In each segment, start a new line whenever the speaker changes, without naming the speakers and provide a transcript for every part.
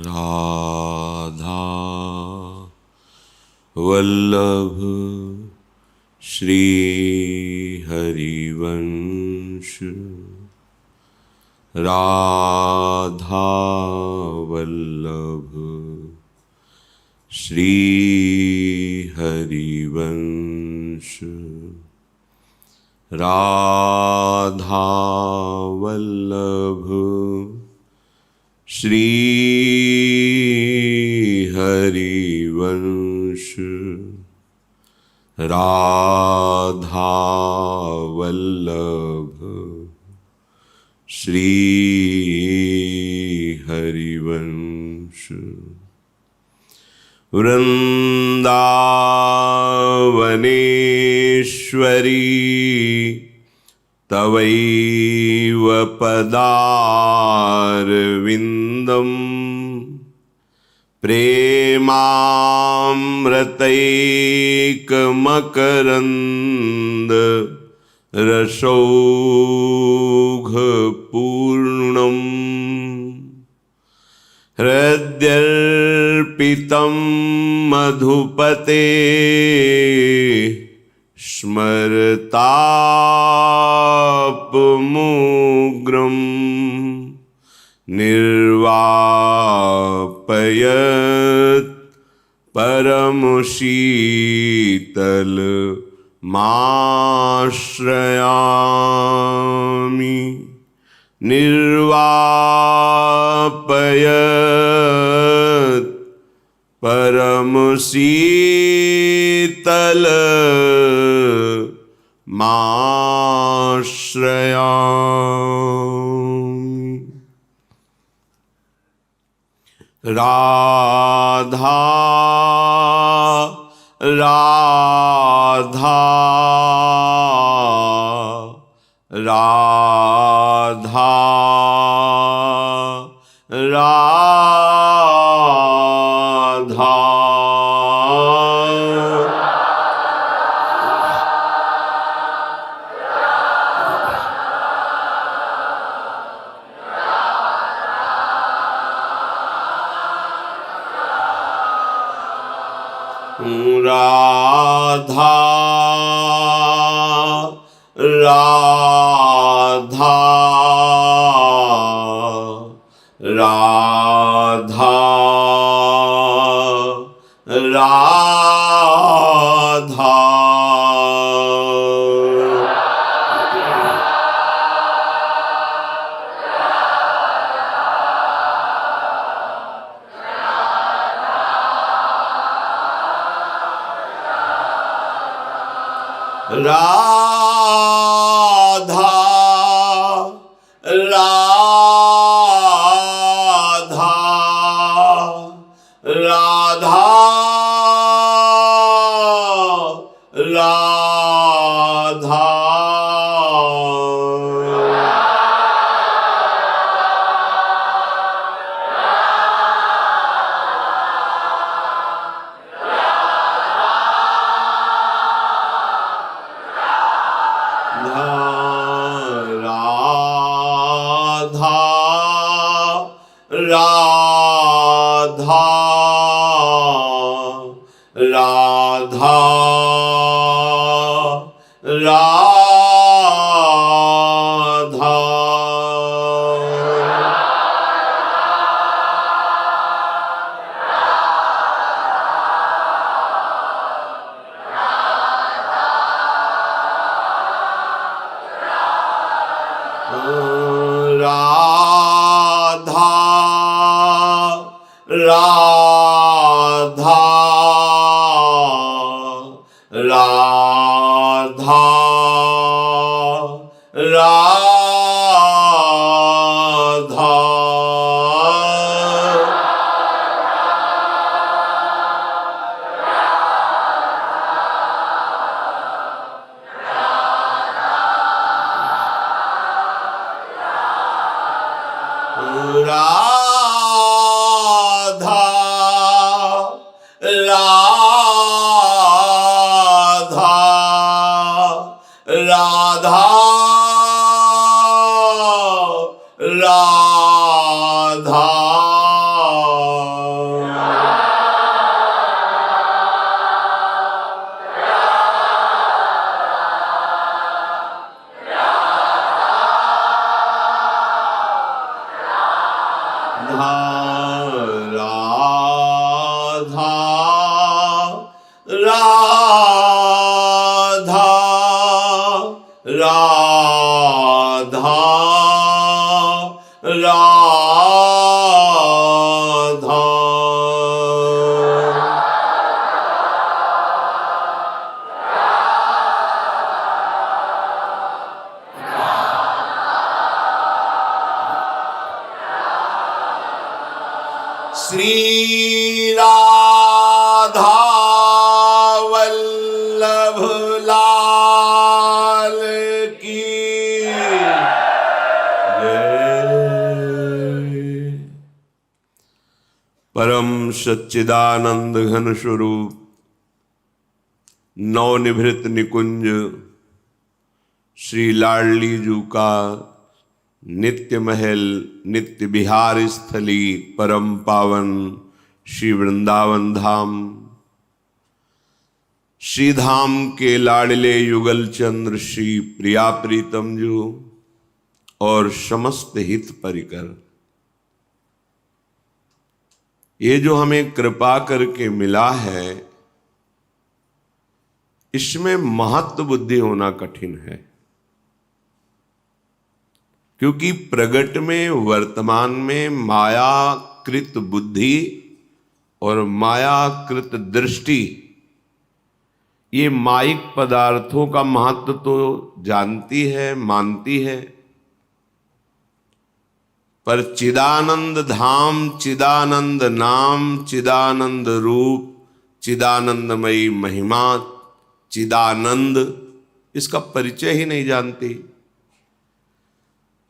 राधा वल्लभ श्री हरिवंश राधा वल्लभ श्री हरिवंश राधा वल्लभ श्री हरिवंश राधा वल्लभ श्री हरिवंश वृन्दावनेश्वरी तवैव पदारविन्दम् प्रेमामृतैकमकरन्द रसौघपूर्णम् हृद्यर्पितं मधुपते स्मरतापमुग्रं निर्वापयत् परमशीतलमाश्रयामि निर्वापयत् परमशीतलमाश्रयामि। राधा राधा राधा राधा राधा राधा राधा राधा राधा राधा राधा राधा राधा राधा राधा राधा राधा राधा राधा श्री राधा वल्लभ लाल की जय। परम सच्चिदानंद घन स्वरूप नवनिभृत निकुंज श्री लाडली जू का नित्य महल नित्य विहार स्थली परम पावन श्री वृंदावन धाम, श्री धाम के लाडले युगल चंद्र श्री प्रिया प्रीतम जू और समस्त हित परिकर, ये जो हमें कृपा करके मिला है, इसमें महत्व बुद्धि होना कठिन है। क्योंकि प्रगट में वर्तमान में मायाकृत बुद्धि और मायाकृत दृष्टि, ये माइक पदार्थों का महत्व तो जानती है, मानती है, पर चिदानंद धाम, चिदानंद नाम, चिदानंद रूप, चिदानंदमयी महिमा, चिदानंद, इसका परिचय ही नहीं जानती।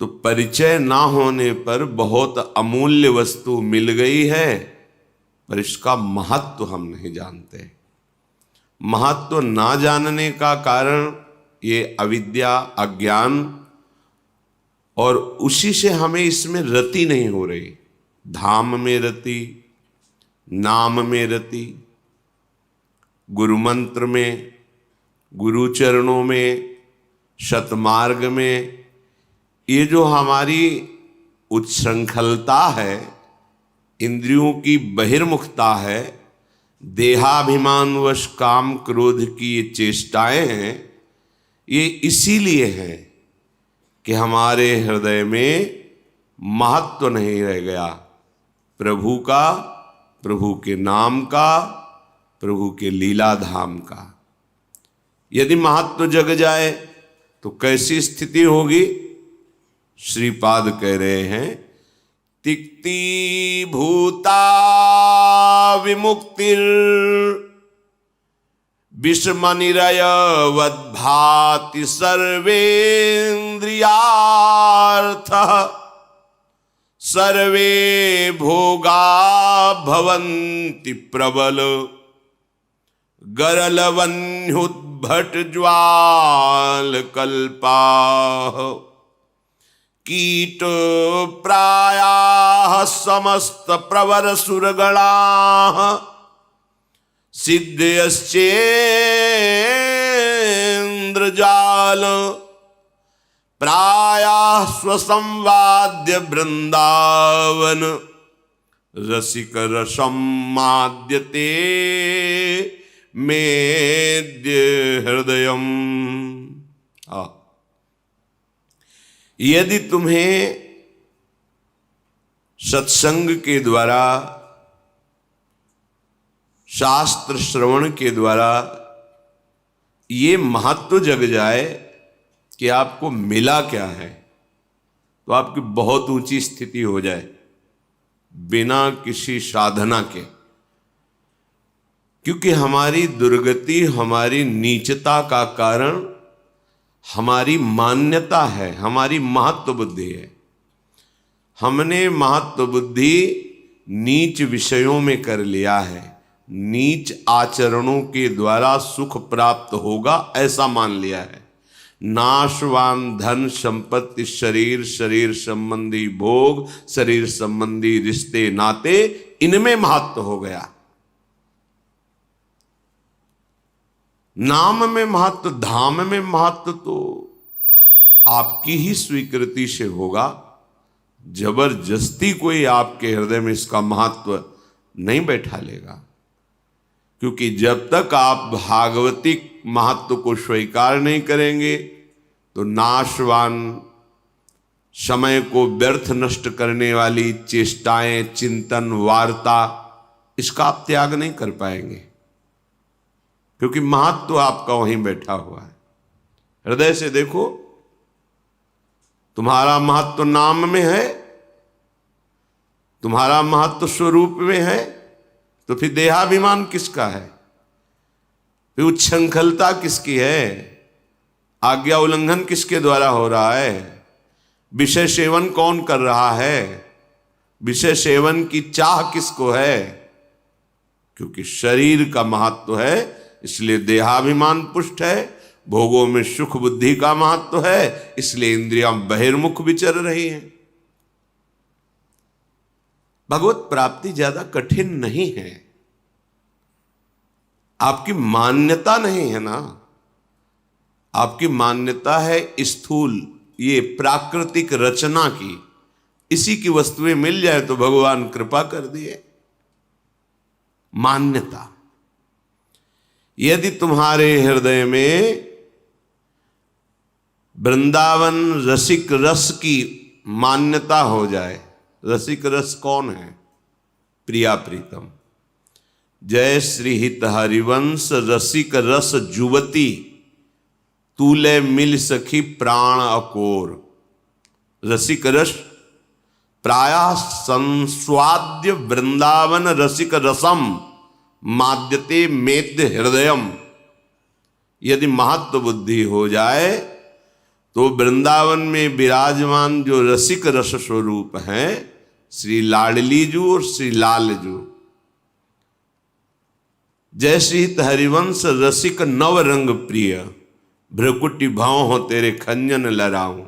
तो परिचय ना होने पर बहुत अमूल्य वस्तु मिल गई है, पर इसका महत्व हम नहीं जानते। महत्व ना जानने का कारण ये अविद्या, अज्ञान, और उसी से हमें इसमें रति नहीं हो रही। धाम में रति, नाम में रति, गुरु मंत्र में, गुरु चरणों में, सतमार्ग में, ये जो हमारी उच्छृंखलता है, इंद्रियों की बहिर्मुखता है, देहाभिमानवश काम क्रोध की ये चेष्टाएं हैं, ये इसीलिए हैं कि हमारे हृदय में महत्व नहीं रह गया प्रभु का, प्रभु के नाम का, प्रभु के लीला धाम का। यदि महत्व जग जाए तो कैसी स्थिति होगी? श्रीपाद कह रहे हैं, तिक्ति भूता विमुक्तिर विषमनिरयवद्भाति सर्वेन्द्रियार्थ, सर्वे भोगा भवन्ति प्रबल गरलवन्युद्भट ज्वाल कल्पाः, कीट प्रायाः समस्त प्रवर सुरगणाः, सिद्धयश्चेन्द्रजाल प्रायाः स्वसंवाद्य वृंदावन, रसिक रसमाद्यते मेद्य हृदयम। यदि तुम्हें सत्संग के द्वारा, शास्त्र श्रवण के द्वारा ये महत्व जग जाए कि आपको मिला क्या है, तो आपकी बहुत ऊंची स्थिति हो जाए बिना किसी साधना के। क्योंकि हमारी दुर्गति, हमारी नीचता का कारण हमारी मान्यता है, हमारी महत्व बुद्धि है। हमने महत्व बुद्धि नीच विषयों में कर लिया है, नीच आचरणों के द्वारा सुख प्राप्त होगा ऐसा मान लिया है। नाशवान धन संपत्ति, शरीर, शरीर संबंधी भोग, शरीर संबंधी रिश्ते नाते, इनमें महत्व हो गया। नाम में महत्व, धाम में महत्व तो आपकी ही स्वीकृति से होगा। जबरदस्ती कोई आपके हृदय में इसका महत्व नहीं बैठा लेगा, क्योंकि जब तक आप भागवतिक महत्व को स्वीकार नहीं करेंगे तो नाशवान, समय को व्यर्थ नष्ट करने वाली चेष्टाएं, चिंतन, वार्ता, इसका आप त्याग नहीं कर पाएंगे, क्योंकि महत्व आपका वहीं बैठा हुआ है। हृदय से देखो, तुम्हारा महत्व नाम में है, तुम्हारा महत्व स्वरूप में है, तो फिर देहाभिमान किसका है? फिर उच्छृंखलता किसकी है? आज्ञा उल्लंघन किसके द्वारा हो रहा है? विषय सेवन कौन कर रहा है? विषय सेवन की चाह किसको है? क्योंकि शरीर का महत्व है, इसलिए देहाभिमान पुष्ट है। भोगों में सुख बुद्धि का महत्व है, इसलिए इंद्रियां बहिर्मुख विचर रही हैं। भगवत प्राप्ति ज्यादा कठिन नहीं है, आपकी मान्यता नहीं है ना। आपकी मान्यता है स्थूल, ये प्राकृतिक रचना की, इसी की वस्तुएं मिल जाए तो भगवान कृपा कर दिए। मान्यता, यदि तुम्हारे हृदय में वृंदावन रसिक रस की मान्यता हो जाए, रसिक रस कौन है? प्रिया प्रीतम। जय श्री हित हरिवंश रसिक रस जुवती, तूले मिल सखी प्राण अकोर। रसिक रस प्रायः संस्वाद्य वृंदावन रसिक रसम माद्यते मेद्य हृदयम। यदि महत्व बुद्धि हो जाए तो वृंदावन में विराजमान जो रसिक रस स्वरूप हैं, श्री लाडलीजू और श्री लालजू, जय श्री हरिवंश रसिक नव रंग प्रिय, भ्रकुटी भाव हो तेरे खंजन लहराऊं।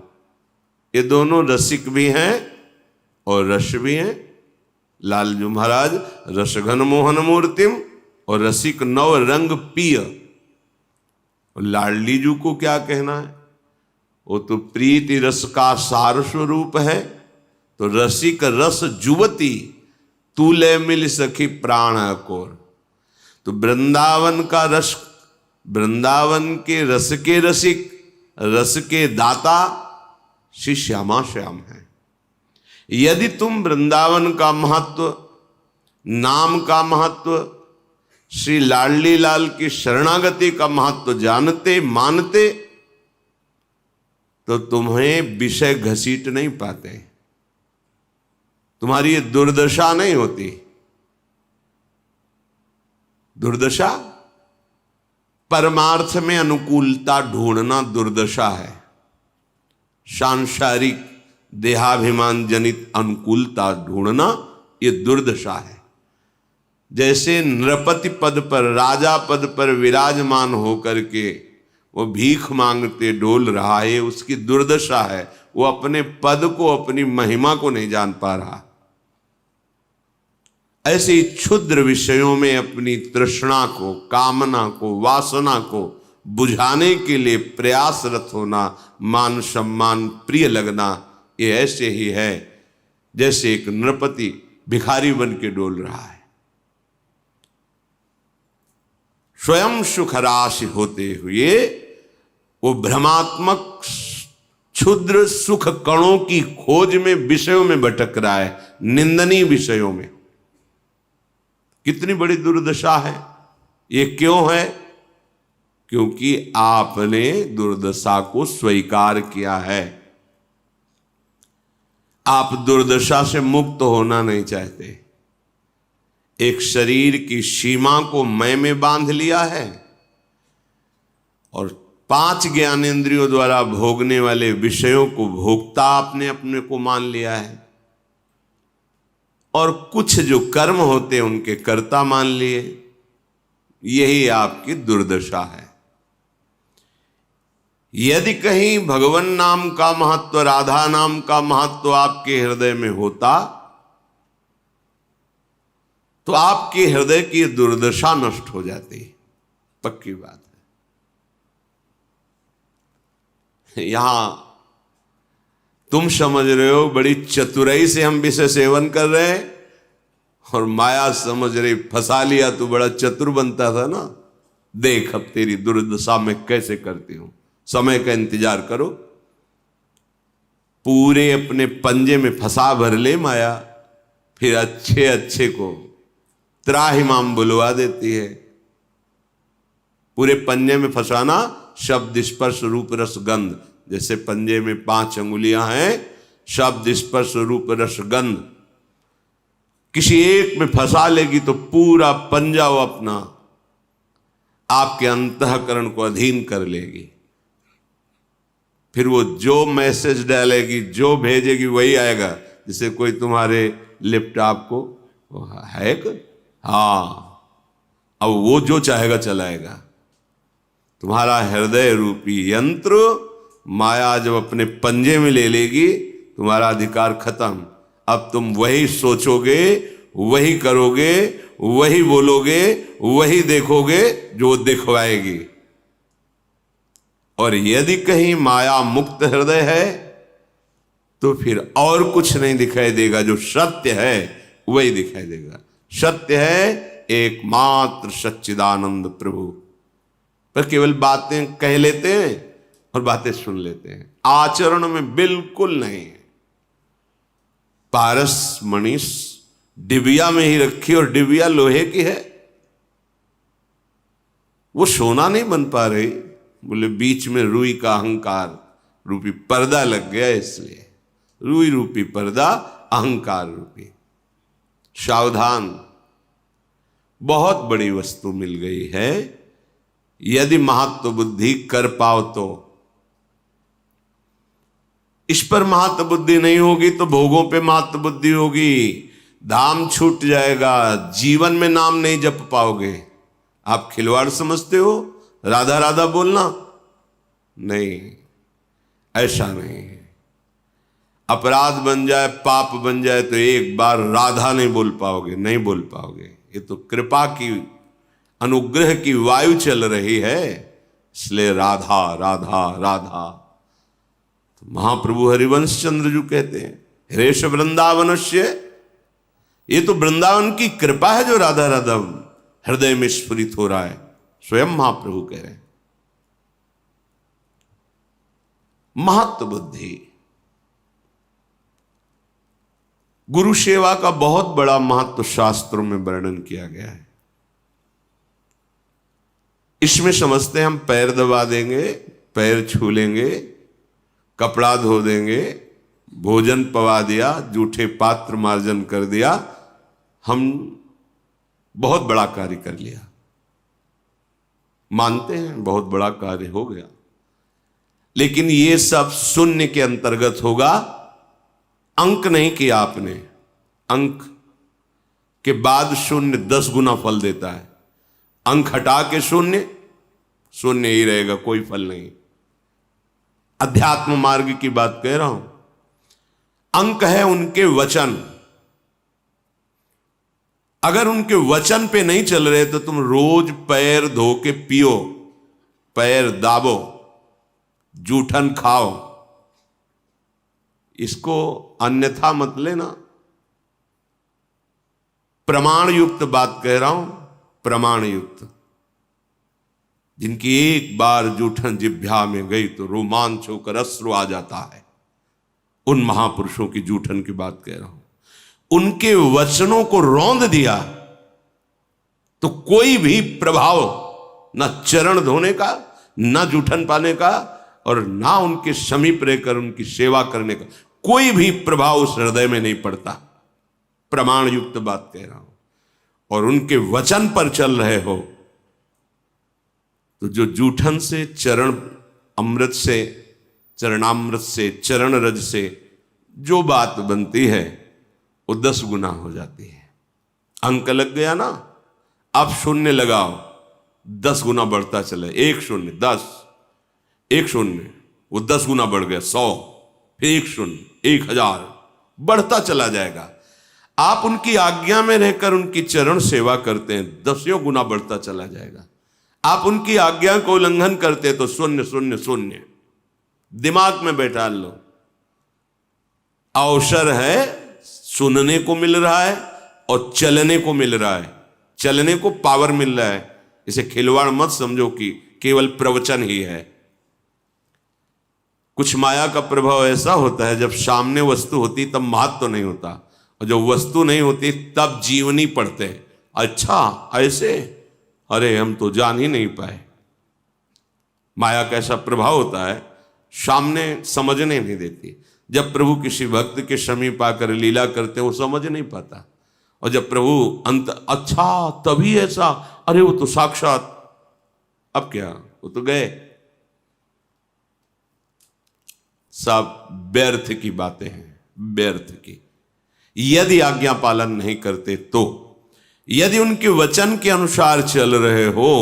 ये दोनों रसिक भी हैं और रस भी हैं। लालजू महाराज रसघन मोहन मूर्तिम और रसिक नव रंग पिय। और लाडलीजू को क्या कहना है? वो तो प्रीति रस का सार स्वरूप है। तो रसिक रस जुवती, तूले मिल सखी प्राण अकोर। तो वृंदावन का रस, वृंदावन के रस के रसिक, रस के दाता श्री श्यामा श्याम है। यदि तुम वृंदावन का महत्व, नाम का महत्व, श्री लाडली लाल की शरणागति का महत्व जानते मानते, तो तुम्हें विषय घसीट नहीं पाते, तुम्हारी ये दुर्दशा नहीं होती। दुर्दशा परमार्थ में अनुकूलता ढूंढना दुर्दशा है। सांसारिक देहाभिमान जनित अनुकूलता ढूंढना ये दुर्दशा है। जैसे नृपति पद पर, राजा पद पर विराजमान होकर के वो भीख मांगते डोल रहा है, उसकी दुर्दशा है। वो अपने पद को, अपनी महिमा को नहीं जान पा रहा। ऐसे ही क्षुद्र विषयों में अपनी तृष्णा को, कामना को, वासना को बुझाने के लिए प्रयासरत होना, मान सम्मान प्रिय लगना, ये ऐसे ही है जैसे एक नृपति भिखारी बन के डोल रहा है। स्वयं सुखराशि होते हुए वो भ्रमात्मक क्षुद्र सुख कणों की खोज में, विषयों में भटक रहा है, निंदनीय विषयों में। कितनी बड़ी दुर्दशा है। ये क्यों है? क्योंकि आपने दुर्दशा को स्वीकार किया है। आप दुर्दशा से मुक्त होना नहीं चाहते। एक शरीर की सीमा को मैं में बांध लिया है और 5 ज्ञानेंद्रियों द्वारा भोगने वाले विषयों को भोक्ता आपने अपने को मान लिया है, और कुछ जो कर्म होते हैं उनके कर्ता मान लिए। यही आपकी दुर्दशा है। यदि कहीं भगवान नाम का महत्व, राधा नाम का महत्व आपके हृदय में होता तो आपके हृदय की दुर्दशा नष्ट हो जाती। पक्की बात है। यहां तुम समझ रहे हो बड़ी चतुराई से हम विषय सेवन कर रहे हैं, और माया समझ रही फंसा लिया तू बड़ा चतुर बनता था ना, देख अब तेरी दुर्दशा में कैसे करती हूं। समय का इंतजार करो, पूरे अपने पंजे में फंसा भर ले माया, फिर अच्छे अच्छे को त्राहिमाम बुलवा देती है। पूरे पंजे में फंसाना, शब्द स्पर्श रूप रस गंध, जैसे पंजे में 5 अंगुलियां हैं, शब्द स्पर्श रूप रस गंध, किसी एक में फंसा लेगी तो पूरा पंजा वो अपना आपके अंतःकरण को अधीन कर लेगी। फिर वो जो मैसेज डालेगी, जो भेजेगी वही आएगा। जैसे कोई तुम्हारे लैपटॉप को हैक, हाँ, अब वो जो चाहेगा चलाएगा। तुम्हारा हृदय रूपी यंत्र माया जब अपने पंजे में ले लेगी, तुम्हारा अधिकार खत्म। अब तुम वही सोचोगे, वही करोगे, वही बोलोगे, वही देखोगे जो दिखवाएगी। और यदि कहीं माया मुक्त हृदय है तो फिर और कुछ नहीं दिखाई देगा, जो सत्य है वही दिखाई देगा। सत्य है एकमात्र सच्चिदानंद प्रभु। पर केवल बातें कह लेते हैं और बातें सुन लेते हैं, आचरण में बिल्कुल नहीं। पारस मणिस डिबिया में ही रखी और डिबिया लोहे की है, वो सोना नहीं बन पा रही। बोले बीच में रुई का अहंकार रूपी पर्दा लग गया, इसलिए रुई रूपी पर्दा अहंकार रूपी। सावधान, बहुत बड़ी वस्तु मिल गई है। यदि महत्व बुद्धि कर पाओ तो। इस पर महत्व बुद्धि नहीं होगी तो भोगों पे महत्व बुद्धि होगी, धाम छूट जाएगा, जीवन में नाम नहीं जप पाओगे। आप खिलवाड़ समझते हो राधा राधा बोलना? नहीं, ऐसा नहीं है। अपराध बन जाए, पाप बन जाए तो एक बार राधा नहीं बोल पाओगे, नहीं बोल पाओगे। ये तो कृपा की, अनुग्रह की वायु चल रही है, इसलिए राधा राधा राधा। तो महाप्रभु हरिवंश चंद्र जी कहते हैं, हरेश वृंदावनस्य, ये तो वृंदावन की कृपा है जो राधा राधा हृदय में स्फुरित हो रहा है। स्वयं महाप्रभु कह रहे हैं। महत्व बुद्धि, गुरु सेवा का बहुत बड़ा महत्व शास्त्रों में वर्णन किया गया है। इसमें समझते हैं हम पैर दबा देंगे, पैर छू लेंगे, कपड़ा धो देंगे, भोजन पवा दिया, जूठे पात्र मार्जन कर दिया, हम बहुत बड़ा कार्य कर लिया। मानते हैं बहुत बड़ा कार्य हो गया, लेकिन ये सब शून्य के अंतर्गत होगा। अंक नहीं किया आपने, अंक के बाद शून्य 10 गुना फल देता है। अंक हटा के शून्य, शून्य ही रहेगा, कोई फल नहीं। अध्यात्म मार्ग की बात कह रहा हूं। अंक है उनके वचन, अगर उनके वचन पे नहीं चल रहे तो तुम रोज पैर धो के पियो, पैर दाबो, जूठन खाओ, इसको अन्यथा मत लेना। प्रमाण युक्त बात कह रहा हूं, प्रमाण युक्त। जिनकी एक बार जूठन जिह्वा में गई तो रोमांच होकर अश्रु आ जाता है, उन महापुरुषों की जूठन की बात कह रहा हूं। उनके वचनों को रौंद दिया तो कोई भी प्रभाव, न चरण धोने का, न जूठन पाने का, और ना उनके समीप रहकर उनकी सेवा करने का कोई भी प्रभाव उस हृदय में नहीं पड़ता। प्रमाण युक्त बात कह रहा हूं। और उनके वचन पर चल रहे हो तो जो जूठन से, चरण अमृत से, चरणामृत से, चरण रज से जो बात बनती है वो 10 गुना हो जाती है। अंक लग गया ना, अब शून्य लगाओ, 10 गुना बढ़ता चले। 1 शून्य 10, 1 शून्य वो 10 गुना बढ़ गया 100, फिर 1 शून्य 1000, बढ़ता चला जाएगा। आप उनकी आज्ञा में रहकर उनकी चरण सेवा करते हैं, 10 गुना बढ़ता चला जाएगा। आप उनकी आज्ञा को उल्लंघन करते तो 0 0 0 दिमाग में बैठा लो। अवसर है, सुनने को मिल रहा है और चलने को मिल रहा है, चलने को पावर मिल रहा है। इसे खिलवाड़ मत समझो कि केवल प्रवचन ही है। कुछ माया का प्रभाव ऐसा होता है, जब सामने वस्तु होती तब महत्व तो नहीं होता, और जब वस्तु नहीं होती तब जीवनी पढ़ते हैं। अच्छा ऐसे, अरे हम तो जान ही नहीं पाए। माया का ऐसा प्रभाव होता है, सामने समझने नहीं देती। जब प्रभु किसी भक्त के समीप आकर लीला करते वो समझ नहीं पाता, और जब प्रभु अंत, अच्छा तभी ऐसा, अरे वो तो साक्षात, अब क्या, वो तो गए। सब व्यर्थ की बातें हैं, व्यर्थ की। यदि आज्ञा पालन नहीं करते तो, यदि उनके वचन के अनुसार चल रहे हो,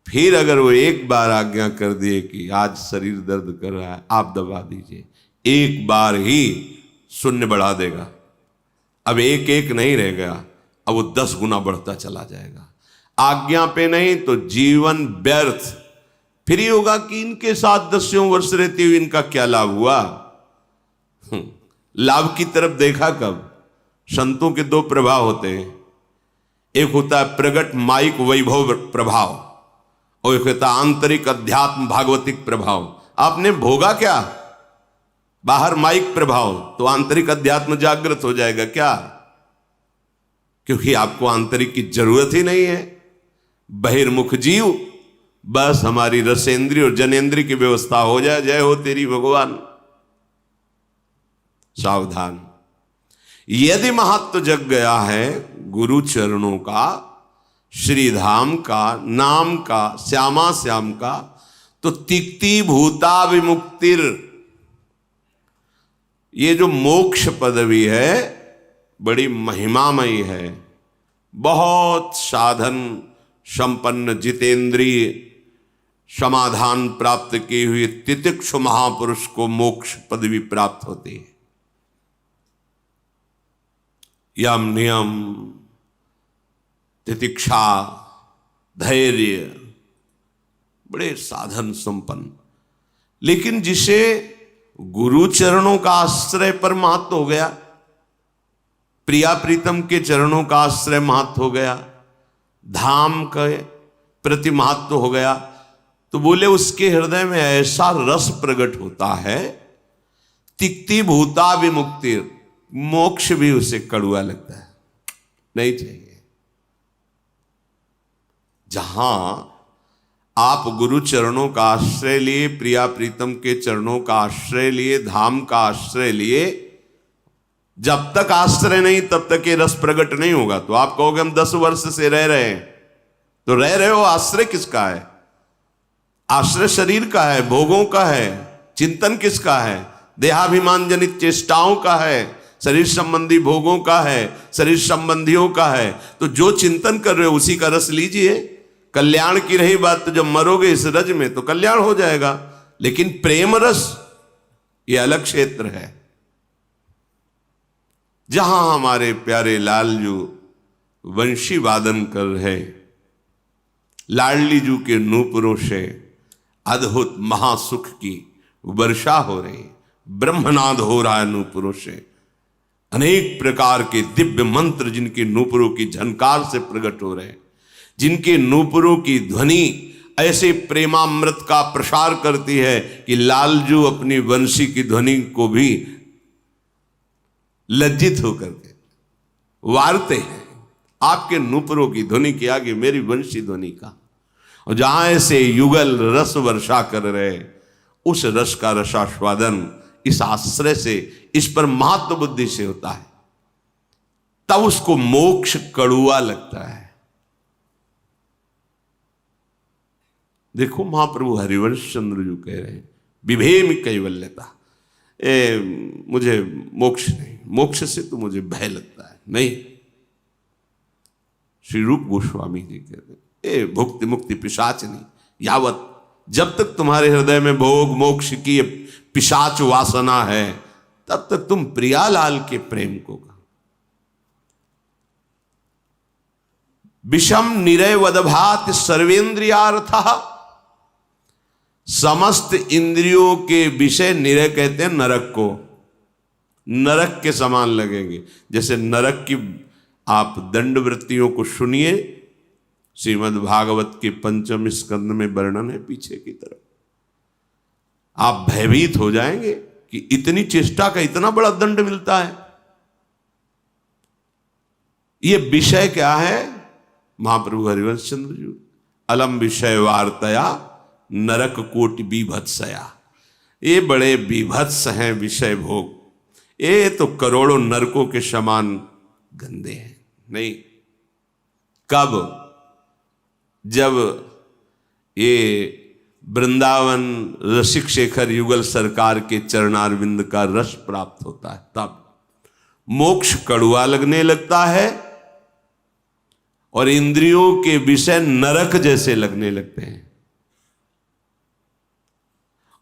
फिर अगर वो एक बार आज्ञा कर दिए कि आज शरीर दर्द कर रहा है, आप दबा दीजिए, एक बार ही शून्य बढ़ा देगा। अब एक एक नहीं रह गया, अब वो 10 गुना बढ़ता चला जाएगा। आज्ञा पे नहीं तो जीवन व्यर्थ। फिर ये होगा कि इनके साथ 10 वर्ष रहते हुए इनका क्या लाभ हुआ। लाभ की तरफ देखा कब? संतों के 2 प्रभाव होते हैं, एक होता है प्रगट माइक वैभव प्रभाव, और एक होता है आंतरिक अध्यात्म भागवतिक प्रभाव। आपने भोगा क्या? बाहर माइक प्रभाव, तो आंतरिक अध्यात्म जागृत हो जाएगा क्या? क्योंकि आपको आंतरिक की जरूरत ही नहीं है। बहिर्मुख जीव, बस हमारी रसेंद्रिय और जनेंद्रिय की व्यवस्था हो जाए। जय हो तेरी भगवान। सावधान, यदि महत्व जग गया है गुरु चरणों का, श्रीधाम का, नाम का, श्यामा श्याम का, तो तिक्ति भूता विमुक्तिर, ये जो मोक्ष पदवी है बड़ी महिमामयी है। बहुत साधन संपन्न जितेंद्रिय समाधान प्राप्त किए हुए तितिक्षु महापुरुष को मोक्ष पदवी प्राप्त होती है। यम नियम, तितिक्षा, धैर्य, बड़े साधन संपन्न। लेकिन जिसे गुरु चरणों का आश्रय पर महत्व हो गया, प्रिया प्रीतम के चरणों का आश्रय महत्व हो गया, धाम के प्रति महत्व हो गया, तो बोले उसके हृदय में ऐसा रस प्रकट होता है, तिक्ति भूता विमुक्ति, मोक्ष भी उसे कड़ुआ लगता है, नहीं चाहिए। जहां आप गुरु चरणों का आश्रय लिए, प्रिया प्रीतम के चरणों का आश्रय लिए, धाम का आश्रय लिए, जब तक आश्रय नहीं तब तक ये रस प्रकट नहीं होगा। तो आप कहोगे हम 10 वर्ष से रह रहे हैं, तो रह रहे हो, आश्रय किसका है? आश्रय शरीर का है, भोगों का है। चिंतन किसका है? देहाभिमान जनित चेष्टाओं का है, शरीर संबंधी भोगों का है, शरीर संबंधियों का है। तो जो चिंतन कर रहे हो उसी का रस लीजिए। कल्याण की रही बात, तो जब मरोगे इस रज में तो कल्याण हो जाएगा। लेकिन प्रेम रस ये अलग क्षेत्र है। जहां हमारे प्यारे लालजू वंशी वादन कर रहे, लाडली जू के नूपुरों से अद्भुत महासुख की वर्षा हो रही, ब्रह्मनाद हो रहा है नूपुरों से। अनेक प्रकार के दिव्य मंत्र जिनके नूपुरों की झनकार से प्रकट हो रहे हैं, जिनके नूपुरों की ध्वनि ऐसे प्रेमामृत का प्रसार करती है कि लालजू अपनी वंशी की ध्वनि को भी लज्जित होकर के वारते हैं। आपके नूपुरों की ध्वनि के आगे मेरी वंशी ध्वनि का। और जहां ऐसे युगल रस वर्षा कर रहे, उस रस का रसास्वादन इस आश्रय से, इस पर महत्व बुद्धि से होता है, तब उसको मोक्ष कड़ुआ लगता है। देखो महाप्रभु हरिवंश चंद्र जो कह रहे हैं, विभेम कैवल्यता, मुझे मोक्ष नहीं, मोक्ष से तो मुझे भय लगता है। नहीं, श्री रूप गोस्वामी जी कहते हैं, भुक्ति मुक्ति पिशाच नहीं, यावत, जब तक तुम्हारे हृदय में भोग मोक्ष की पिशाच वासना है, तब तक तुम प्रियालाल के प्रेम को गा। विषम निरय वदभात सर्वेंद्रियार्थः, समस्त इंद्रियों के विषय निरय कहते हैं नरक को, नरक के समान लगेंगे। जैसे नरक की आप दंड वृत्तियों को सुनिए, श्रीमद् भागवत के 5वें स्कंद में वर्णन है पीछे की तरफ। आप भयभीत हो जाएंगे कि इतनी चेष्टा का इतना बड़ा दंड मिलता है। ये विषय क्या है? महाप्रभु हरिवंश चंद्र जी, अलम विषय वार्तया नरक कोटि बीभत्सया। ये बड़े बीभत्स हैं विषय भोग, ये तो करोड़ों नरकों के समान गंदे हैं। नहीं, कब? जब ये वृंदावन रसिक शेखर युगल सरकार के चरणारविंद का रस प्राप्त होता है, तब मोक्ष कड़ुआ लगने लगता है और इंद्रियों के विषय नरक जैसे लगने लगते हैं।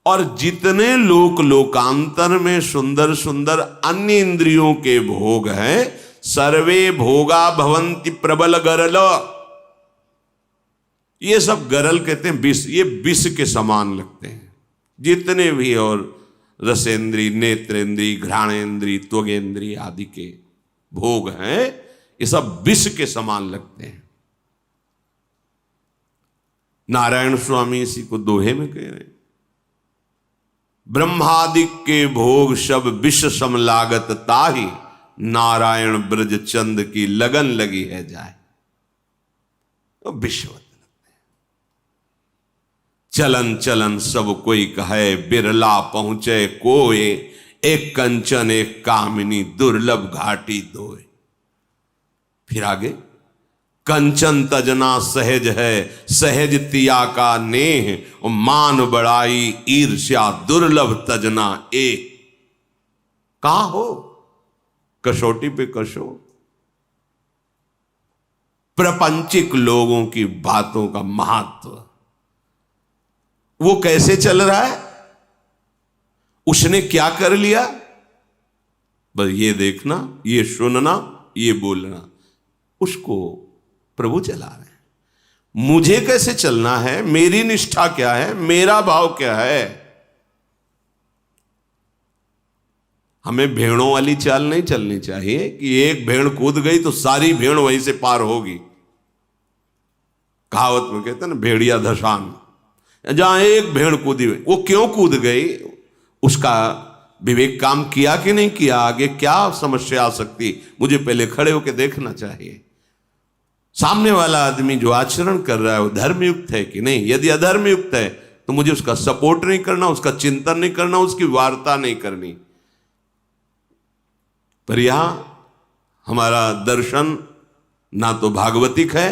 और जितने लोकांतर में सुंदर सुंदर अन्य इंद्रियों के भोग हैं, सर्वे भोगा भवंति प्रबल गरल। ये सब गरल कहते हैं विष, ये विष के समान लगते हैं। जितने भी और रसेंद्री, नेत्रेंद्री, घ्राणेंद्री, त्वगेंद्री आदि के भोग हैं, ये सब विष के समान लगते हैं। नारायण स्वामी इसी को दोहे में कह रहे हैं, ब्रह्मादिक के भोग सब विष सम लागत ताहि, नारायण ब्रज चंद की लगन लगी है जाए। तो विषवत लगते हैं। चलन चलन सब कोई कहे, बिरला पहुंचे कोय, एक कंचन एक कामिनी दुर्लभ घाटी दोय। फिर आगे, कंचन तजना सहज है, सहज तिया का नेह, और मान बड़ाई ईर्ष्या दुर्लभ तजना एक। कहा हो? कसौटी पे कसो। प्रपंचिक लोगों की बातों का महत्व वो कैसे चल रहा है, उसने क्या कर लिया, बस ये देखना, ये सुनना, ये बोलना, उसको प्रभु चला रहे हैं। मुझे कैसे चलना है, मेरी निष्ठा क्या है, मेरा भाव क्या है। हमें भेड़ों वाली चाल नहीं चलनी चाहिए कि एक भेड़ कूद गई तो सारी भेड़ वहीं से पार होगी। कहावत में कहते हैं ना, भेड़िया धसान। जहां एक भेड़ कूदी, वो क्यों कूद गई, उसका विवेक काम किया कि नहीं किया, आगे क्या समस्या आ सकती, मुझे पहले खड़े होकर देखना चाहिए। सामने वाला आदमी जो आचरण कर रहा है वो धर्मयुक्त है कि नहीं। यदि अधर्मयुक्त है तो मुझे उसका सपोर्ट नहीं करना, उसका चिंतन नहीं करना, उसकी वार्ता नहीं करनी। पर यहां हमारा दर्शन ना तो भागवतिक है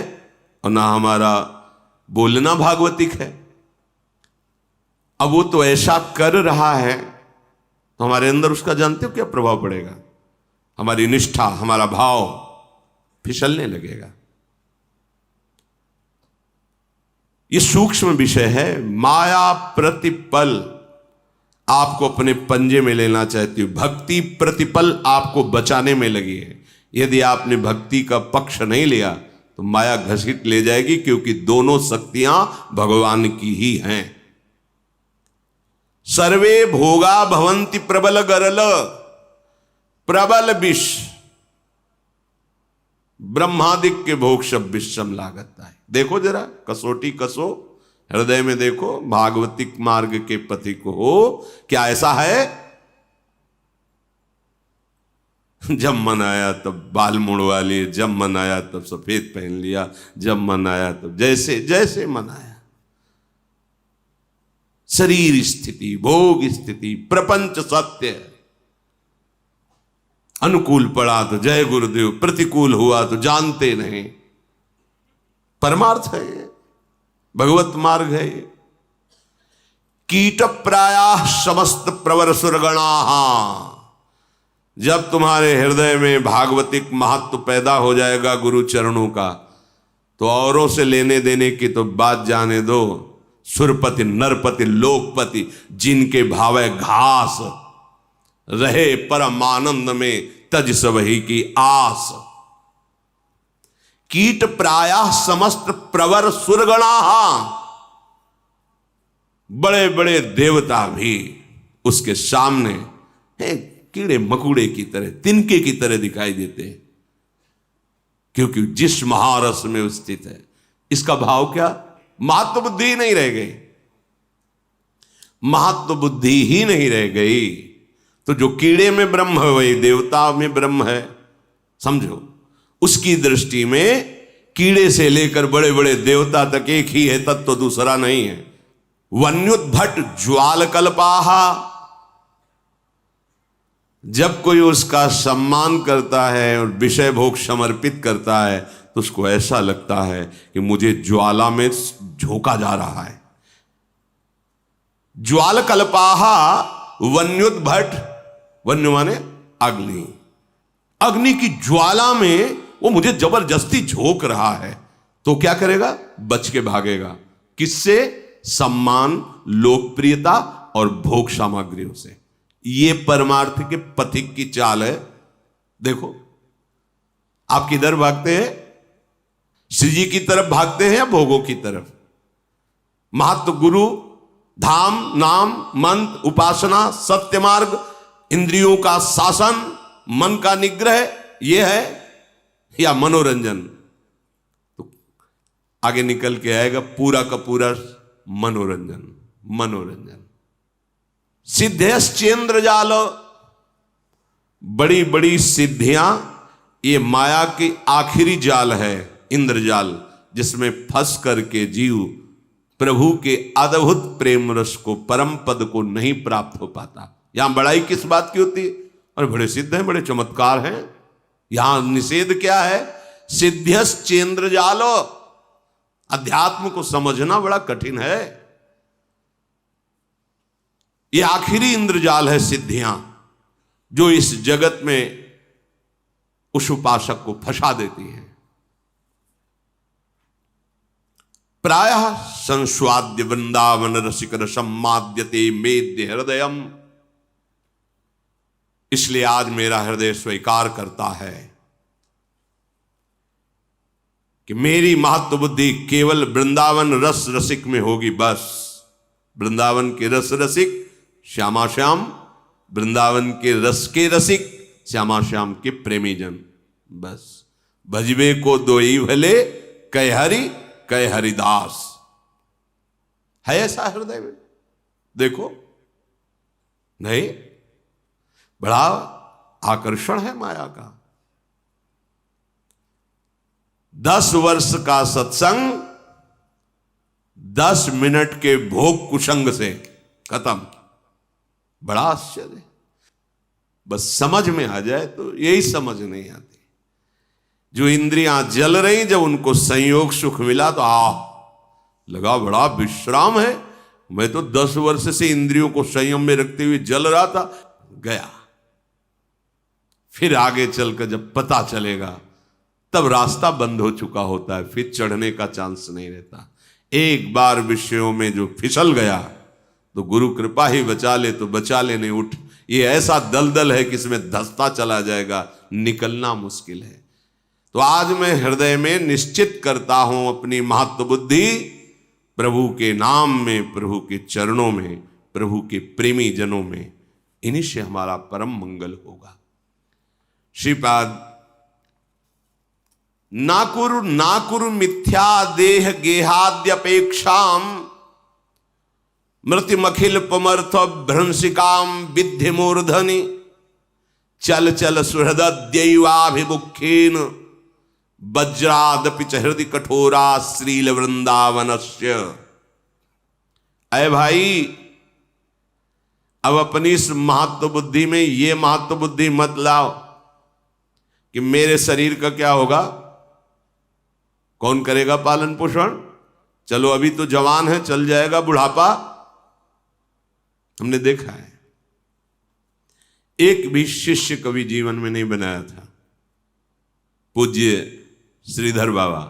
और ना हमारा बोलना भागवतिक है। अब वो तो ऐसा कर रहा है तो हमारे अंदर उसका जानते हो क्या प्रभाव पड़ेगा? हमारी निष्ठा, हमारा भाव फिसलने लगेगा। ये सूक्ष्म विषय है। माया प्रतिपल आपको अपने पंजे में लेना चाहती हो, भक्ति प्रतिपल आपको बचाने में लगी है। यदि आपने भक्ति का पक्ष नहीं लिया तो माया घसीट ले जाएगी, क्योंकि दोनों शक्तियां भगवान की ही हैं। सर्वे भोगा भवंति प्रबल गरल, प्रबल विष, ब्रह्मादिक के भोग सब विषम लागता है। देखो जरा, कसौटी कसो, हृदय में देखो, भागवतिक मार्ग के पथि को हो, क्या ऐसा है? जब मन आया तब बाल मुड़वा लिए, जब मन आया तब सफेद पहन लिया, जब मन आया तब जैसे जैसे मन आया। शरीर स्थिति, भोग स्थिति, प्रपंच सत्य। अनुकूल पड़ा तो जय गुरुदेव, प्रतिकूल हुआ तो जानते नहीं। परमार्थ है ये, भगवत मार्ग है ये। कीट प्रायाः समस्त प्रवर सुरगणाः। जब तुम्हारे हृदय में भागवतिक महत्व पैदा हो जाएगा गुरु चरणों का, तो औरों से लेने देने की तो बात जाने दो। सुरपति, नरपति, लोकपति, जिनके भावे घास रहे परमानंद में, तज सबही की आस। कीट प्रायः समस्त प्रवर सुरगणाः। बड़े बड़े देवता भी उसके सामने हैं, कीड़े मकुड़े की तरह, तिनके की तरह दिखाई देते हैं, क्योंकि जिस महारस में वो स्थित है। इसका भाव क्या? महत्व बुद्धि ही नहीं रह गई। महत्व बुद्धि ही नहीं रह गई तो जो कीड़े में ब्रह्म है वही देवता में ब्रह्म है। समझो, उसकी दृष्टि में कीड़े से लेकर बड़े बड़े देवता तक एक ही है, तत्व दूसरा नहीं है। वन्युद्भट ज्वाल कल्पाहा, जब कोई उसका सम्मान करता है और विषय भोग समर्पित करता है तो उसको ऐसा लगता है कि मुझे ज्वाला में झोंका जा रहा है। ज्वाल कल्पाहा वन्युद्भट, वन्य माने अग्नि, अग्नि की ज्वाला में वो मुझे जबरदस्ती झोंक रहा है, तो क्या करेगा? बच के भागेगा। किससे? सम्मान, लोकप्रियता और भोग सामग्रियों से। ये परमार्थ के पथिक की चाल है। देखो, आप किधर भागते हैं? श्री जी की तरफ भागते हैं या भोगों की तरफ? महत्व, गुरु, धाम, नाम, मंत्र, उपासना, सत्य मार्ग, इंद्रियों का शासन, मन का निग्रह, यह है, या मनोरंजन? तो आगे निकल के आएगा पूरा का पूरा मनोरंजन। मनोरंजन सिद्धेश्चेंद्र जाल, बड़ी बड़ी सिद्धियां ये माया की आखिरी जाल है, इंद्रजाल, जिसमें फंस करके जीव प्रभु के अद्भुत प्रेम रस को, परम पद को नहीं प्राप्त हो पाता। यहां बड़ाई किस बात की होती है? और बड़े सिद्ध हैं, बड़े चमत्कार हैं। यहां निषेध क्या है? सिद्ध्यश्चेंद्र जालो। अध्यात्म को समझना बड़ा कठिन है। ये आखिरी इंद्रजाल है सिद्धियां, जो इस जगत में उस उपासक को फंसा देती हैं। प्रायः संस्वाद्य वृंदावन रसिक रसम्माद्यते मेद्य हृदयम, इसलिए आज मेरा हृदय स्वीकार करता है कि मेरी महत्व बुद्धि केवल वृंदावन रस रसिक में होगी। बस वृंदावन के रस रसिक श्यामा श्याम, वृंदावन के रस के रसिक श्यामा श्याम के प्रेमी जन। बस भजबे को दोई भले, कह हरि कह हरिदास। है ऐसा हृदय में? देखो, नहीं, बड़ा आकर्षण है माया का। 10 वर्ष का सत्संग 10 मिनट के भोग कुसंग से खत्म। बड़ा आश्चर्य। बस समझ में आ जाए तो, यही समझ नहीं आती। जो इंद्रियां जल रही, जब उनको संयोग सुख मिला तो लगा बड़ा विश्राम है। मैं तो 10 वर्ष से इंद्रियों को संयम में रखते हुए जल रहा था। गया। फिर आगे चलकर जब पता चलेगा तब रास्ता बंद हो चुका होता है, फिर चढ़ने का चांस नहीं रहता। एक बार विषयों में जो फिसल गया तो गुरु कृपा ही बचा ले, तो बचा ले, नहीं उठ। ये ऐसा दलदल है कि इसमें धंसता चला जाएगा, निकलना मुश्किल है। तो आज मैं हृदय में निश्चित करता हूं अपनी महत्व बुद्धि प्रभु के नाम में, प्रभु के चरणों में, प्रभु के प्रेमी जनों में। इन्हीं से हमारा परम मंगल होगा। श्रीपाद नाकुरु मिथ्या देह गेहाद्यपेक्षाम मृत्युमखिल पमर्थ भ्रंसिकाम विद्धि मूर्धनि चल चल सुहृदयैवाभिमुखेन वज्रादपि च हृदि कठोरा श्रील वृंदावनस्य। अय भाई, अब अपनी इस महत्व बुद्धि में ये महत्व बुद्धि मत लाओ कि मेरे शरीर का क्या होगा, कौन करेगा पालन पोषण। चलो अभी तो जवान है, चल जाएगा बुढ़ापा। हमने देखा है, एक भी शिष्य कभी जीवन में नहीं बनाया था। पूज्य श्रीधर बाबा,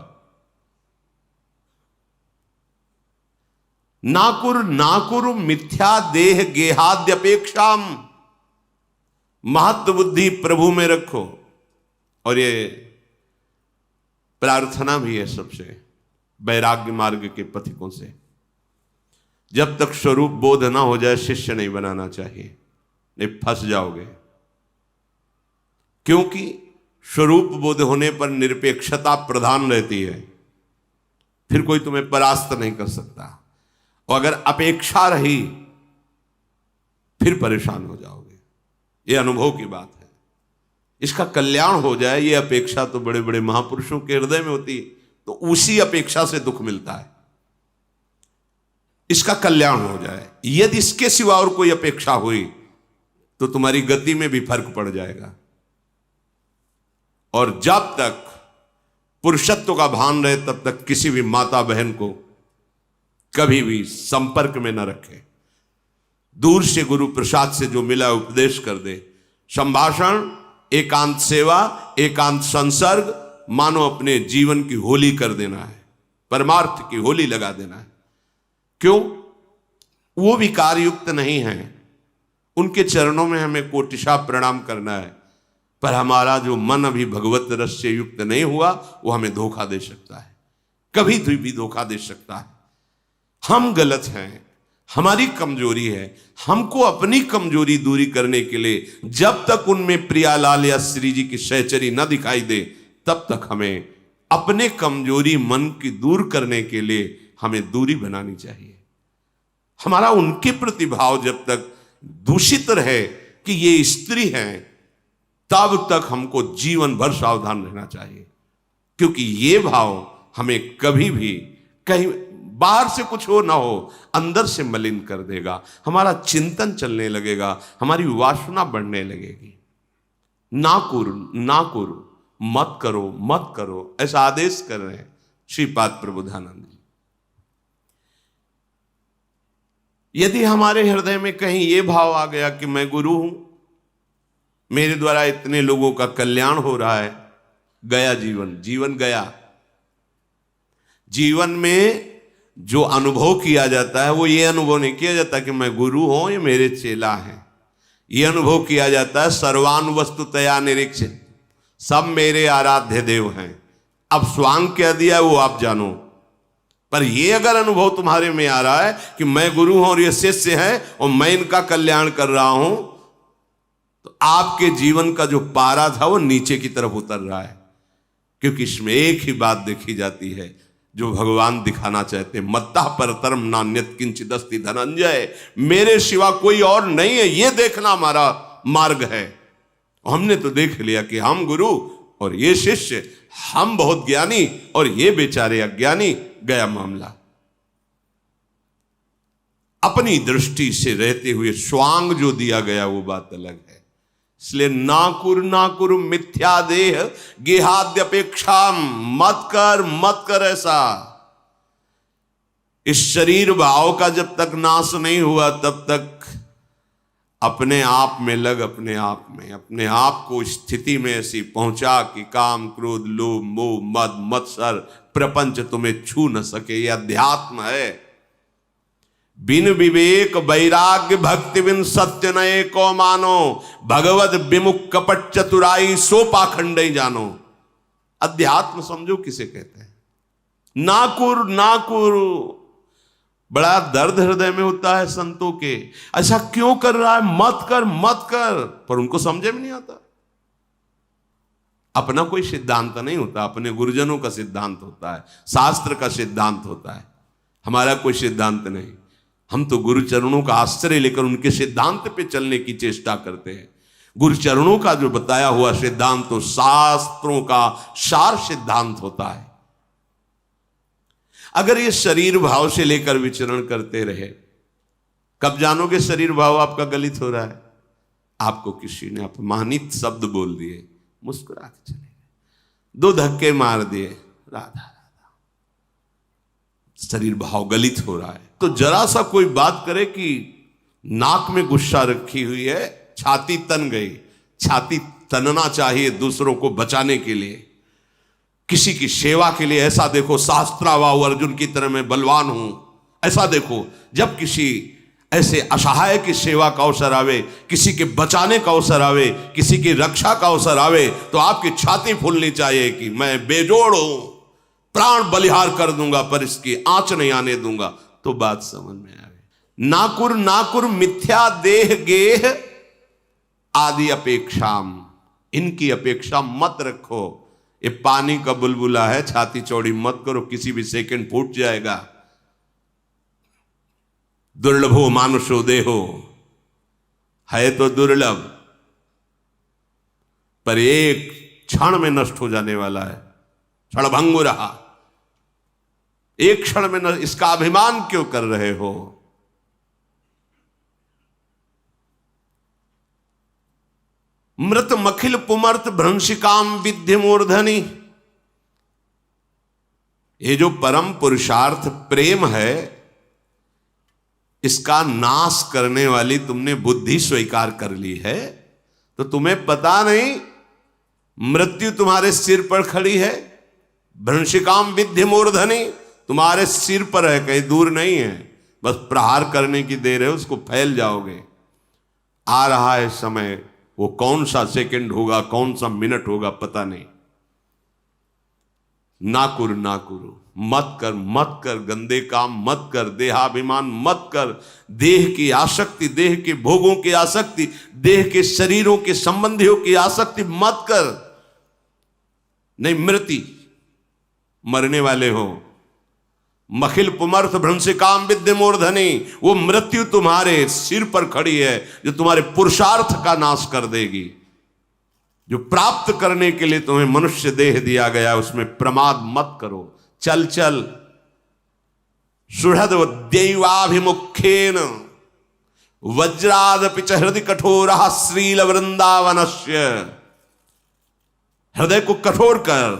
नाकुरु मिथ्या देह गेहाद्यपेक्षाम, महत्व बुद्धि प्रभु में रखो। और ये प्रार्थना भी है सबसे, वैराग्य मार्ग के पथिकों से। जब तक स्वरूप बोध ना हो जाए शिष्य नहीं बनाना चाहिए, नहीं फंस जाओगे। क्योंकि स्वरूप बोध होने पर निरपेक्षता प्रधान रहती है, फिर कोई तुम्हें परास्त नहीं कर सकता। और अगर अपेक्षा रही फिर परेशान हो जाओगे। ये अनुभव की बात है। इसका कल्याण हो जाए, ये अपेक्षा तो बड़े बड़े महापुरुषों के हृदय में होती है, तो उसी अपेक्षा से दुख मिलता है। इसका कल्याण हो जाए। यदि इसके सिवा और कोई अपेक्षा हुई तो तुम्हारी गति में भी फर्क पड़ जाएगा। और जब तक पुरुषत्व का भान रहे तब तक किसी भी माता बहन को कभी भी संपर्क में न रखे। दूर से गुरु प्रसाद से जो मिला उपदेश कर दे। संभाषण, एकांत सेवा, एकांत संसर्ग, मानो अपने जीवन की होली कर देना है, परमार्थ की होली लगा देना है। क्यों? वो विकार युक्त नहीं है, उनके चरणों में हमें कोटिशा प्रणाम करना है। पर हमारा जो मन अभी भगवत रस से युक्त नहीं हुआ, वो हमें धोखा दे सकता है, कभी भी धोखा दे सकता है। हम गलत हैं, हमारी कमजोरी है। हमको अपनी कमजोरी दूरी करने के लिए जब तक उनमें प्रियालाल या श्री जी की सहचरी न दिखाई दे, तब तक हमें अपने कमजोरी मन की दूर करने के लिए हमें दूरी बनानी चाहिए। हमारा उनके प्रति भाव जब तक दूषित रहे कि ये स्त्री हैं, तब तक हमको जीवन भर सावधान रहना चाहिए। क्योंकि ये भाव हमें कभी भी कहीं बाहर से कुछ हो ना हो, अंदर से मलिन कर देगा। हमारा चिंतन चलने लगेगा, हमारी वासना बढ़ने लगेगी। ना कुरु, मत करो, मत करो, ऐसा आदेश कर रहे हैं श्रीपाद प्रबोधानंद जी। यदि हमारे हृदय में कहीं यह भाव आ गया कि मैं गुरु हूं, मेरे द्वारा इतने लोगों का कल्याण हो रहा है, गया जीवन गया। जीवन में जो अनुभव किया जाता है वो ये अनुभव नहीं किया जाता कि मैं गुरु हूं, ये मेरे चेला हैं। ये अनुभव किया जाता है सर्वानुवस्तुतया निरीक्षित, सब मेरे आराध्य देव हैं। अब स्वांग क्या दिया वो आप जानो। पर ये अगर अनुभव तुम्हारे में आ रहा है कि मैं गुरु हूं और ये शिष्य है और मैं इनका कल्याण कर रहा हूं, तो आपके जीवन का जो पारा था वो नीचे की तरफ उतर रहा है। क्योंकि इसमें एक ही बात देखी जाती है जो भगवान दिखाना चाहते, मत्ता परतरम नान्यत किंचिदस्ति धनंजय, मेरे सिवा कोई और नहीं है, ये देखना हमारा मार्ग है। हमने तो देख लिया कि हम गुरु और ये शिष्य, हम बहुत ज्ञानी और ये बेचारे अज्ञानी। गया मामला। अपनी दृष्टि से रहते हुए स्वांग जो दिया गया वो बात अलग है। इसलिए ना कुरु मिथ्या देह गेहाद्यपेक्षा, मत कर ऐसा। इस शरीर भाव का जब तक नाश नहीं हुआ तब तक अपने आप में लग, अपने आप को स्थिति में ऐसी पहुंचा कि काम क्रोध लोभ मोह मद मत्सर प्रपंच तुम्हें छू न सके। यह अध्यात्म है। बिन विवेक वैराग्य भक्ति बिन सत्य न एको मानो, भगवत विमुख कपट चतुराई सो पाखंड जानो। अध्यात्म समझो किसे कहते हैं। ना कुरु बड़ा दर्द हृदय में होता है संतों के। ऐसा क्यों कर रहा है? मत कर, पर उनको समझे में नहीं आता। अपना कोई सिद्धांत नहीं होता, अपने गुरुजनों का सिद्धांत होता है, शास्त्र का सिद्धांत होता है। हमारा कोई सिद्धांत नहीं। हम तो गुरुचरणों का आश्रय लेकर उनके सिद्धांत पे चलने की चेष्टा करते हैं। गुरुचरणों का जो बताया हुआ सिद्धांत तो शास्त्रों का सार सिद्धांत होता है। अगर ये शरीर भाव से लेकर विचरण करते रहे, कब जानोगे शरीर भाव आपका गलित हो रहा है? आपको किसी ने अपमानित शब्द बोल दिए, मुस्कुरा के चले गए, 2 धक्के मार दिए, राधा राधा, शरीर भाव गलित हो रहा है। तो जरा सा कोई बात करे कि नाक में गुस्सा रखी हुई है, छाती तन गई। छाती तनना चाहिए दूसरों को बचाने के लिए, किसी की सेवा के लिए। ऐसा देखो शास्त्रावाहु अर्जुन की तरह मैं बलवान हूं, ऐसा देखो। जब किसी ऐसे असहाय की सेवा का अवसर आवे, किसी के बचाने का अवसर आवे, किसी की रक्षा का अवसर आवे, तो आपकी छाती फूलनी चाहिए कि मैं बेजोड़ हूं, प्राण बलिहार कर दूंगा पर इसकी आंच नहीं आने दूंगा। तो बात समझ में आवे। नाकुर मिथ्या देह गेह आदि अपेक्षाम। इनकी अपेक्षा मत रखो। ये पानी का बुलबुला है, छाती चौड़ी मत करो, किसी भी सेकंड फूट जाएगा। दुर्लभो मानुषो देहो, है तो दुर्लभ, पर एक क्षण में नष्ट हो जाने वाला है। क्षणभंगुर रहा, एक क्षण में नष्ट, इसका अभिमान क्यों कर रहे हो? मृत मखिल पुमर्त भ्रंशिकाम विद्य मूर्धनि। ये जो परम पुरुषार्थ प्रेम है, इसका नाश करने वाली तुमने बुद्धि स्वीकार कर ली है, तो तुम्हें पता नहीं मृत्यु तुम्हारे सिर पर खड़ी है। भ्रंशिकाम विद्य मूर्धनि, तुम्हारे सिर पर है, कहीं दूर नहीं है, बस प्रहार करने की देर है, उसको फैल जाओगे। आ रहा है समय, वो कौन सा सेकंड होगा, कौन सा मिनट होगा, पता नहीं। ना कुरु, मत कर, मत कर, गंदे काम मत कर, देहाभिमान मत कर, देह की आसक्ति, देह के भोगों की आसक्ति, देह के शरीरों के संबंधियों की आसक्ति मत कर। नहीं, मृति, मरने वाले हो। मखिल पुमर्थ भ्रंशिकाम विद्य मूर्धनि, वो मृत्यु तुम्हारे सिर पर खड़ी है, जो तुम्हारे पुरुषार्थ का नाश कर देगी। जो प्राप्त करने के लिए तुम्हें मनुष्य देह दिया गया, उसमें प्रमाद मत करो। चल चल, सुहृद दैवाभिमुखेन वज्रादपि च हृदय कठोरः श्रील वृंदावनस्य। हृदय को कठोर कर,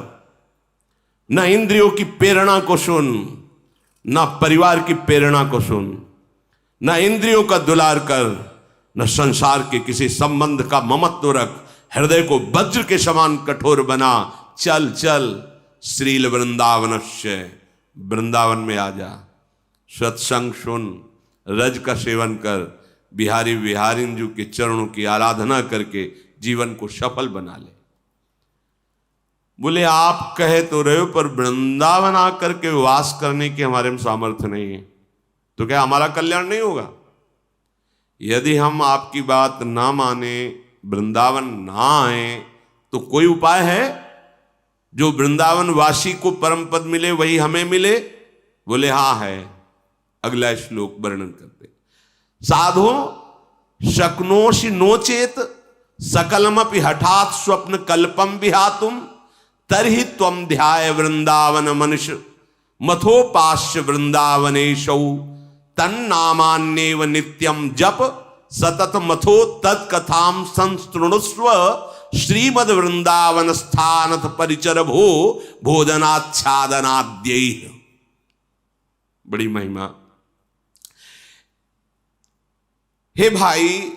न इंद्रियों की प्रेरणा को सुन, न परिवार की प्रेरणा को सुन, न इंद्रियों का दुलार कर, न संसार के किसी संबंध का ममत्व रख। हृदय को वज्र के समान कठोर बना। चल चल, श्रील वृंदावनस्य, वृंदावन में आ जा। सत्संग सुन, रज का सेवन कर, बिहारी विहारिंजू के चरणों की आराधना करके जीवन को सफल बना ले। बोले आप कहे तो रहे हो, पर वृंदावन आकर के वास करने की हमारे में सामर्थ्य नहीं है, तो क्या हमारा कल्याण नहीं होगा? यदि हम आपकी बात ना माने, वृंदावन ना आए, तो कोई उपाय है जो वृंदावन वासी को परम पद मिले, वही हमें मिले? बोले हाँ है। अगला श्लोक वर्णन करते, साधो शक्नोषि नोचेत सकलमपि हठात स्वप्न कल्पम विहातुम तरहि त्वं ध्याय वृंदावन मनुष्य मथोपास्य वृंदावनेशौ तन्नामान्येव नित्यम जप सतत मथो तत्कथाम संस्तृणुस्व श्रीमद वृंदावन स्थानथ परिचर भो भोजनाच्छादनाद्यै। बड़ी महिमा। हे भाई,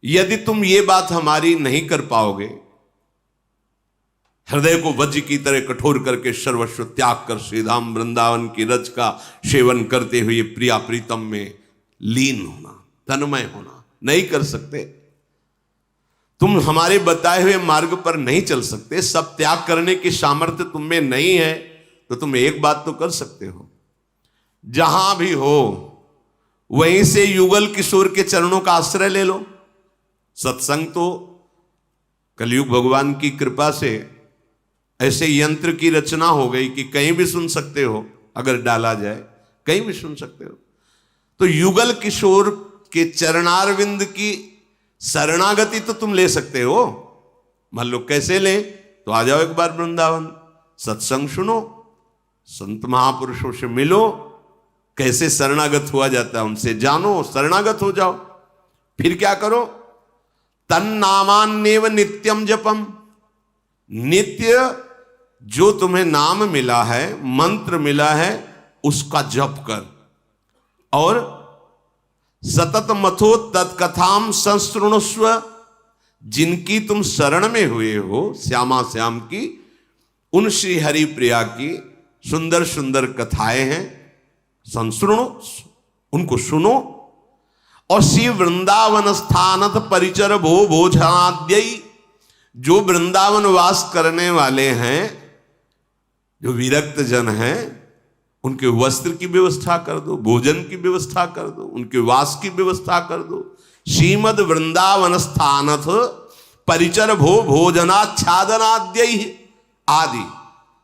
यदि तुम ये बात हमारी नहीं कर पाओगे, हृदय को वज्र की तरह कठोर करके सर्वस्व त्याग कर श्रीधाम वृंदावन की रज का सेवन करते हुए प्रिया प्रीतम में लीन होना, तन्मय होना नहीं कर सकते, तुम हमारे बताए हुए मार्ग पर नहीं चल सकते, सब त्याग करने की सामर्थ्य तुम में नहीं है, तो तुम एक बात तो कर सकते हो, जहां भी हो वहीं से युगल किशोर के चरणों का आश्रय ले लो। सत्संग तो कलयुग भगवान की कृपा से ऐसे यंत्र की रचना हो गई कि कहीं भी सुन सकते हो, अगर डाला जाए कहीं भी सुन सकते हो। तो युगल किशोर के चरणारविंद की शरणागति तो तुम ले सकते हो। मान लो कैसे ले, तो आ जाओ एक बार वृंदावन, सत्संग सुनो, संत महापुरुषों से मिलो, कैसे शरणागत हुआ जाता है उनसे जानो, शरणागत हो जाओ। फिर क्या करो, तन्नामान्येव नित्यम जपम, नित्य जो तुम्हें नाम मिला है, मंत्र मिला है, उसका जप कर, और सतत मथो तत्कथाम संस्तृणुस्व, जिनकी तुम शरण में हुए हो, श्यामा श्याम की, उन श्री हरि प्रिया की सुंदर सुंदर कथाएं हैं, संस्तृणु, उनको सुनो, और श्री वृंदावन स्थानत परिचर भो भोजनाद्यई, जो वृंदावन वास करने वाले हैं, जो विरक्त जन हैं, उनके वस्त्र की व्यवस्था कर दो, भोजन की व्यवस्था कर दो, उनके वास की व्यवस्था कर दो। श्रीमद वृंदावन स्थानथ परिचर भो भोजनाच्छादनाद्य आदि,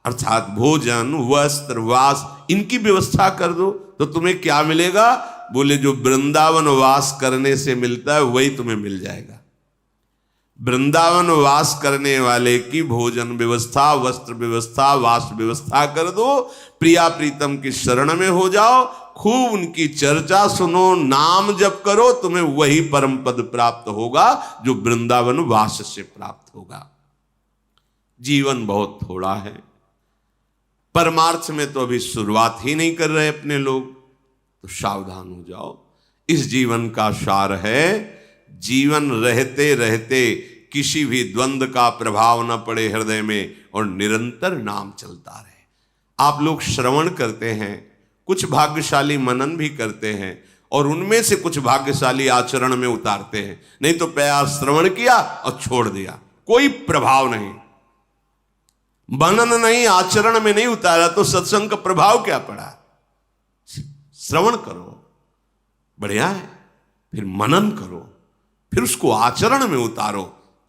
अर्थात भोजन वस्त्र वास इनकी व्यवस्था कर दो तो तुम्हें क्या मिलेगा? बोले जो वृंदावन वास करने से मिलता है वही तुम्हें मिल जाएगा। वृंदावन वास करने वाले की भोजन व्यवस्था, वस्त्र व्यवस्था, वास व्यवस्था कर दो, प्रिया प्रीतम की शरण में हो जाओ, खूब उनकी चर्चा सुनो, नाम जप करो, तुम्हें वही परम पद प्राप्त होगा जो वृंदावन वास से प्राप्त होगा। जीवन बहुत थोड़ा है, परमार्थ में तो अभी शुरुआत ही नहीं कर रहे अपने लोग, तो सावधान हो जाओ। इस जीवन का सार है जीवन रहते रहते किसी भी द्वंद्व का प्रभाव न पड़े हृदय में और निरंतर नाम चलता रहे। आप लोग श्रवण करते हैं, कुछ भाग्यशाली मनन भी करते हैं और उनमें से कुछ भाग्यशाली आचरण में उतारते हैं, नहीं तो प्यार श्रवण किया और छोड़ दिया, कोई प्रभाव नहीं, मनन नहीं, आचरण में नहीं उतारा तो सत्संग का प्रभाव क्या पड़ा? श्रवण करो बढ़िया है, फिर मनन करो, फिर उसको आचरण में उतारो,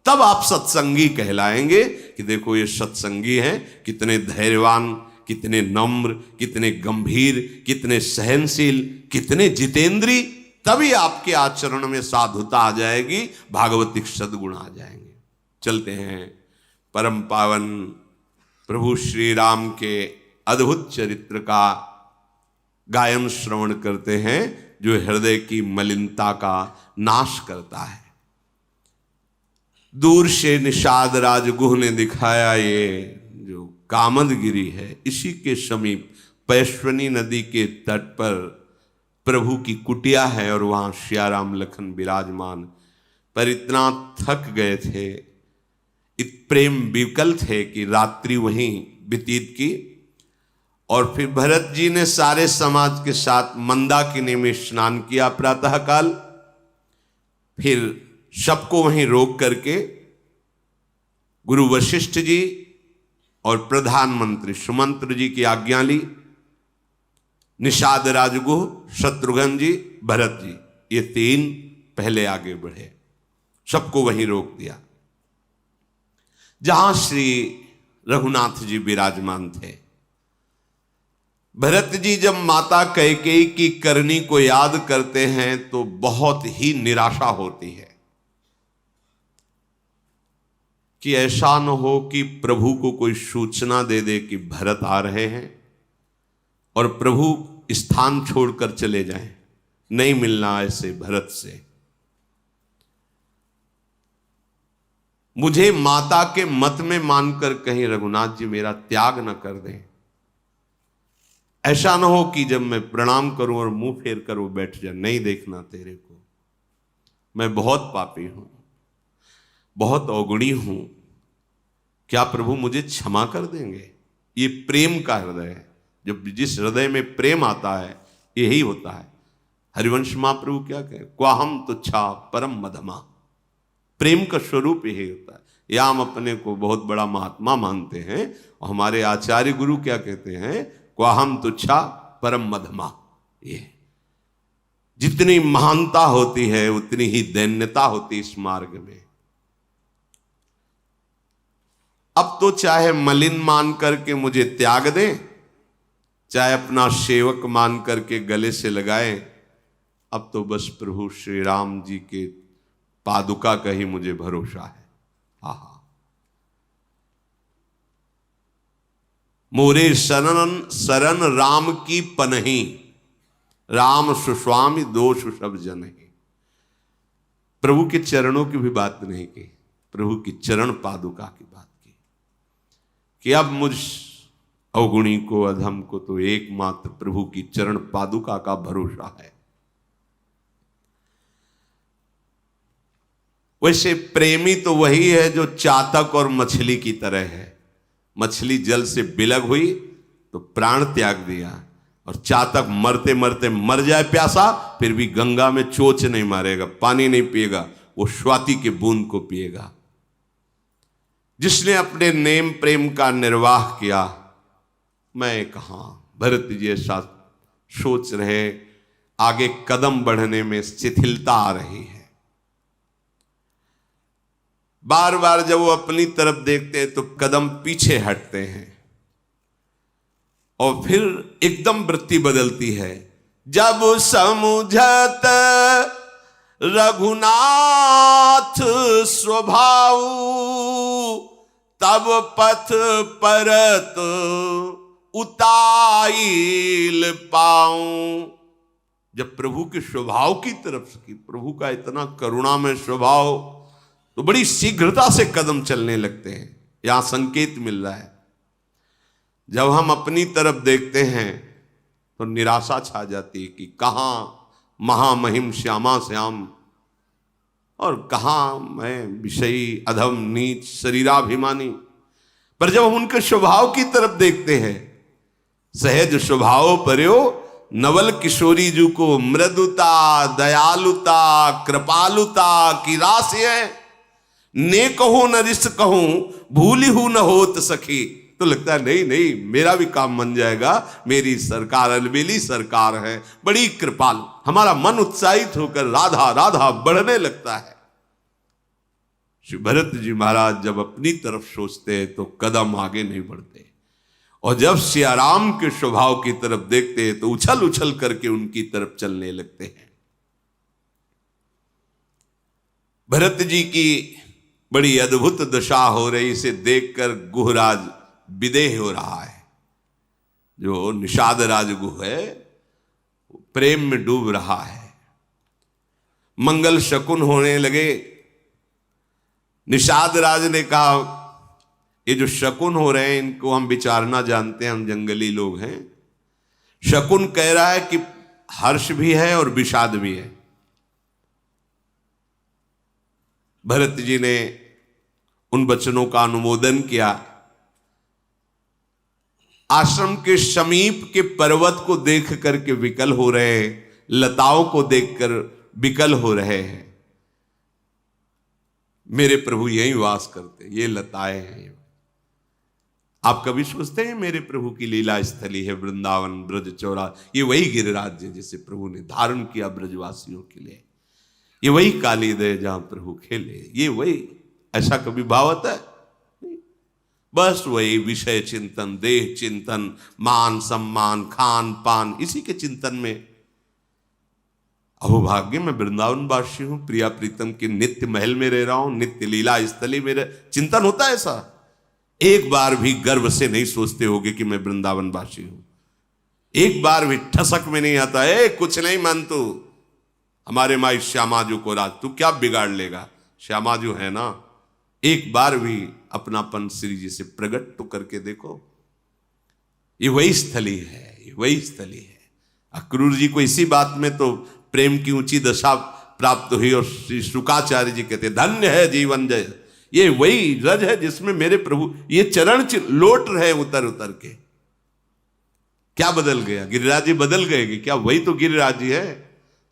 तब आप सत्संगी कहलाएंगे कि देखो ये सत्संगी हैं, कितने धैर्यवान, कितने नम्र, कितने गंभीर, कितने सहनशील, कितने जितेंद्री। तभी आपके आचरण में साधुता आ जाएगी, भागवतिक सद्गुण आ जाएंगे। चलते हैं परम पावन प्रभु श्री राम के अद्भुत चरित्र का गायन श्रवण करते हैं, जो हृदय की मलिनता का नाश करता है। दूर से निषाद राजगुह ने दिखाया ये जो कामदगिरी है, इसी के समीप पैश्वनी नदी के तट पर प्रभु की कुटिया है और वहां श्याराम लखन विराजमान। पर इतना थक गए थे, प्रेम विकल थे कि रात्रि वहीं व्यतीत की और फिर भरत जी ने सारे समाज के साथ मंदाकिनी में स्नान किया प्रातःकाल। फिर सबको वहीं रोक करके गुरु वशिष्ठ जी और प्रधानमंत्री सुमंत्र जी की आज्ञा ली। निषाद राजगुह, शत्रुघ्न जी, भरत जी, ये तीन पहले आगे बढ़े, सबको वहीं रोक दिया जहां श्री रघुनाथ जी विराजमान थे। भरत जी जब माता कैकेयी की करनी को याद करते हैं तो बहुत ही निराशा होती है कि ऐसा न हो कि प्रभु को कोई सूचना दे दे कि भरत आ रहे हैं और प्रभु स्थान छोड़कर चले जाएं, नहीं मिलना ऐसे भरत से। मुझे माता के मत में मानकर कहीं रघुनाथ जी मेरा त्याग न कर दें। ऐसा न हो कि जब मैं प्रणाम करूं और मुंह फेर कर वो बैठ जाए, नहीं देखना तेरे को, मैं बहुत पापी हूं, बहुत अवगुणी हूं, क्या प्रभु मुझे क्षमा कर देंगे? ये प्रेम का हृदय है, जब जिस हृदय में प्रेम आता है यही होता है। हरिवंश महाप्रभु क्या कहे, क्वाहम तुच्छा परम मधमा, प्रेम का स्वरूप यही होता है। या हम अपने को बहुत बड़ा महात्मा मानते हैं और हमारे आचार्य गुरु क्या कहते हैं, क्वाहम तुच्छा परम मधमा। ये जितनी महानता होती है उतनी ही दैन्यता होती इस मार्ग में। अब तो चाहे मलिन मान करके मुझे त्याग दें, चाहे अपना सेवक मान करके गले से लगाएं, अब तो बस प्रभु श्री राम जी के पादुका का ही मुझे भरोसा है। आहा, मोरे शरण राम की पनही, राम सुस्वामी दोष सब जनहि। प्रभु के चरणों की भी बात नहीं की, प्रभु की चरण पादुका की बात की कि अब मुझ अवगुणी को, अधम को तो एकमात्र प्रभु की चरण पादुका का भरोसा है। वैसे प्रेमी तो वही है जो चातक और मछली की तरह है। मछली जल से बिलग हुई तो प्राण त्याग दिया, और चातक मरते मरते मर जाए प्यासा फिर भी गंगा में चोच नहीं मारेगा, पानी नहीं पिएगा, वो स्वाति के बूंद को पिएगा। जिसने अपने नेम प्रेम का निर्वाह किया, मैं कहां, भरत जी ऐसा सोच रहे, आगे कदम बढ़ने में शिथिलता आ रही है। बार बार जब वो अपनी तरफ देखते हैं तो कदम पीछे हटते हैं और फिर एकदम वृत्ति बदलती है। जब समुझत रघुनाथ स्वभाव, तब पथ परत उताइल पाऊं। जब प्रभु के स्वभाव की तरफ से, प्रभु का इतना करुणा में स्वभाव, तो बड़ी शीघ्रता से कदम चलने लगते हैं। यहां संकेत मिल रहा है। जब हम अपनी तरफ देखते हैं तो निराशा छा जाती है कि कहां महामहिम श्यामा श्याम और कहां मैं विषयी अधम नीच शरीराभिमानी। पर जब हम उनके स्वभाव की तरफ देखते हैं, सहज स्वभाव पर्यो नवल किशोरी जू को मृदुता दयालुता कृपालुता की राशि है, ने कहो न रिस कहूं भूली हूं न होत सखी। तो लगता है नहीं नहीं मेरा भी काम बन जाएगा, मेरी सरकार अलबेली सरकार है, बड़ी कृपालु। हमारा मन उत्साहित होकर राधा राधा बढ़ने लगता है। श्री भरत जी महाराज जब अपनी तरफ सोचते हैं तो कदम आगे नहीं बढ़ते, और जब सियाराम के स्वभाव की तरफ देखते हैं तो उछल उछल करके उनकी तरफ चलने लगते हैं। भरत जी की बड़ी अद्भुत दशा हो रही, इसे देखकर गुहराज विदेह हो रहा है। जो निषाद राजगुह है प्रेम में डूब रहा है। मंगल शकुन होने लगे। निषाद राज ने कहा ये जो शकुन हो रहे हैं इनको हम विचारना जानते हैं, हम जंगली लोग हैं। शकुन कह रहा है कि हर्ष भी है और विषाद भी है। भरत जी ने उन वचनों का अनुमोदन किया। आश्रम के समीप के पर्वत को देख करके विकल हो रहे हैं, लताओं को देखकर विकल हो रहे हैं। मेरे प्रभु यहीं वास करते, ये लताएं हैं। आप कभी सोचते हैं मेरे प्रभु की लीला स्थली है वृंदावन ब्रज चौरा, ये वही गिरिराज है जिसे प्रभु ने धारण किया ब्रजवासियों के लिए, ये वही कालीदय जहां प्रभु खेले, ये वही। ऐसा कभी भाव आता है? बस वही विषय चिंतन, देह चिंतन, मान सम्मान, खान पान, इसी के चिंतन में। अहोभाग्य मैं वृंदावन वासी हूं, प्रिया प्रीतम के नित्य महल में रह रहा हूं, नित्य लीला स्थली में चिंतन होता है ऐसा। एक बार भी गर्व से नहीं सोचते होगे कि मैं वृंदावन वासी हूं। एक बार भी ठसक में नहीं आता है कुछ नहीं मन तू, हमारे माई श्यामाजू को राज तू क्या बिगाड़ लेगा, श्यामाजू है ना। एक बार भी अपनापन श्री जी से प्रकट तो करके देखो। ये वही स्थली है, ये वही स्थली है। अक्रूर जी को इसी बात में तो प्रेम की ऊंची दशा प्राप्त हुई, और श्री शुकाचार्य जी कहते धन्य है जीवन जय। ये वही रज है जिसमें मेरे प्रभु ये चरण लौट रहे उतर उतर के। क्या बदल गया? गिरिराज जी बदल गए कि क्या? वही तो गिरिराज जी है,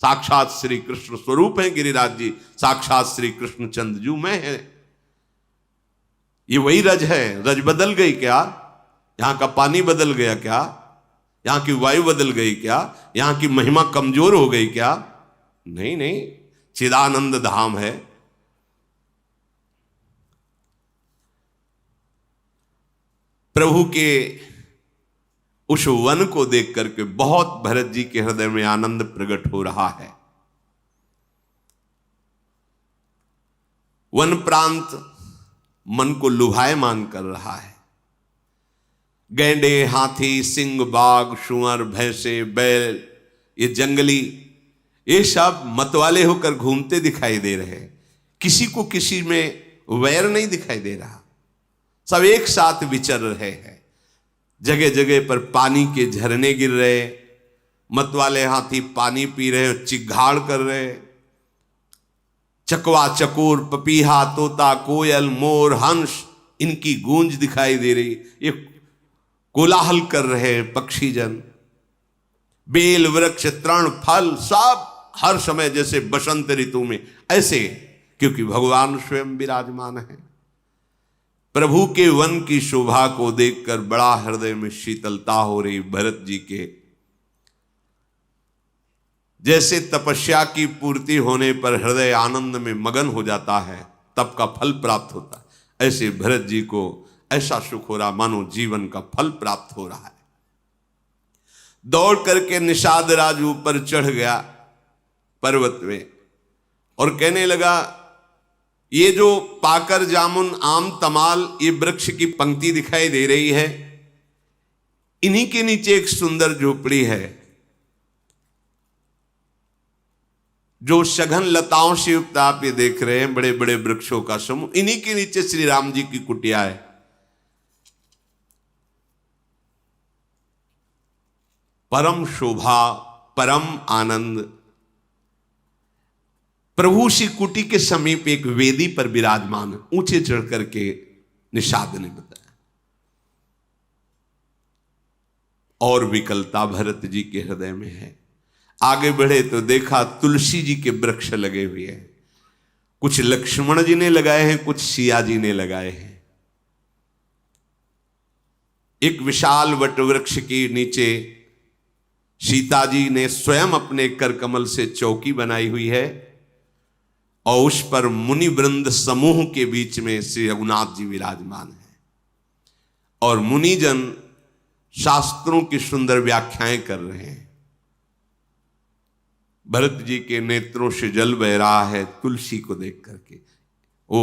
साक्षात श्री कृष्ण स्वरूप है गिरिराज जी, साक्षात श्री कृष्ण चंद्रजू में है। ये वही रज है। रज बदल गई क्या? यहां का पानी बदल गया क्या? यहां की वायु बदल गई क्या? यहां की महिमा कमजोर हो गई क्या? नहीं नहीं, चिदानंद धाम है। प्रभु के उस वन को देख करके बहुत भरत जी के हृदय में आनंद प्रकट हो रहा है। वन प्रांत मन को लुभायमान कर रहा है। गैंडे, हाथी, सिंह, बाघ, शुअर, भैंसे, बैल, ये जंगली, ये सब मतवाले होकर घूमते दिखाई दे रहे हैं। किसी को किसी में वैर नहीं दिखाई दे रहा, सब एक साथ विचर रहे हैं। जगह जगह पर पानी के झरने गिर रहे, मतवाले हाथी पानी पी रहे, चिघाड़ कर रहे। चकवा, चकोर, पपीहा, तोता, कोयल, मोर, हंस, इनकी गूंज दिखाई दे रही। ये कोलाहल कर रहे हैं पक्षी जन। बेल, वृक्ष, तृण, फल सब हर समय जैसे बसंत ऋतु में ऐसे, क्योंकि भगवान स्वयं विराजमान है। प्रभु के वन की शोभा को देखकर बड़ा हृदय में शीतलता हो रही भरत जी के। जैसे तपस्या की पूर्ति होने पर हृदय आनंद में मगन हो जाता है, तप का फल प्राप्त होता है। ऐसे भरत जी को ऐसा सुख हो रहा मानो जीवन का फल प्राप्त हो रहा है। दौड़ करके निषाद राज ऊपर चढ़ गया पर्वत में और कहने लगा, ये जो पाकर जामुन आम तमाल ये वृक्ष की पंक्ति दिखाई दे रही है, इन्हीं के नीचे एक सुंदर झोपड़ी है जो सघन लताओं से युक्त आप ये देख रहे हैं, बड़े बड़े वृक्षों का समूह, इन्हीं के नीचे श्री राम जी की कुटिया है। परम शोभा, परम आनंद। प्रभु श्री कुटी के समीप एक वेदी पर विराजमान है, ऊंचे चढ़ करके निषाद ने बताया। और विकलता भरत जी के हृदय में है। आगे बढ़े तो देखा तुलसी जी के वृक्ष लगे हुए हैं, कुछ लक्ष्मण जी ने लगाए हैं, कुछ सिया जी ने लगाए हैं। एक विशाल वट वृक्ष के नीचे सीता जी ने स्वयं अपने करकमल से चौकी बनाई हुई है और उस पर मुनि वृंद समूह के बीच में श्री रघुनाथ जी विराजमान है और मुनिजन शास्त्रों की सुंदर व्याख्याएं कर रहे हैं। भरत जी के नेत्रों से जल बह रहा है तुलसी को देख करके। ओ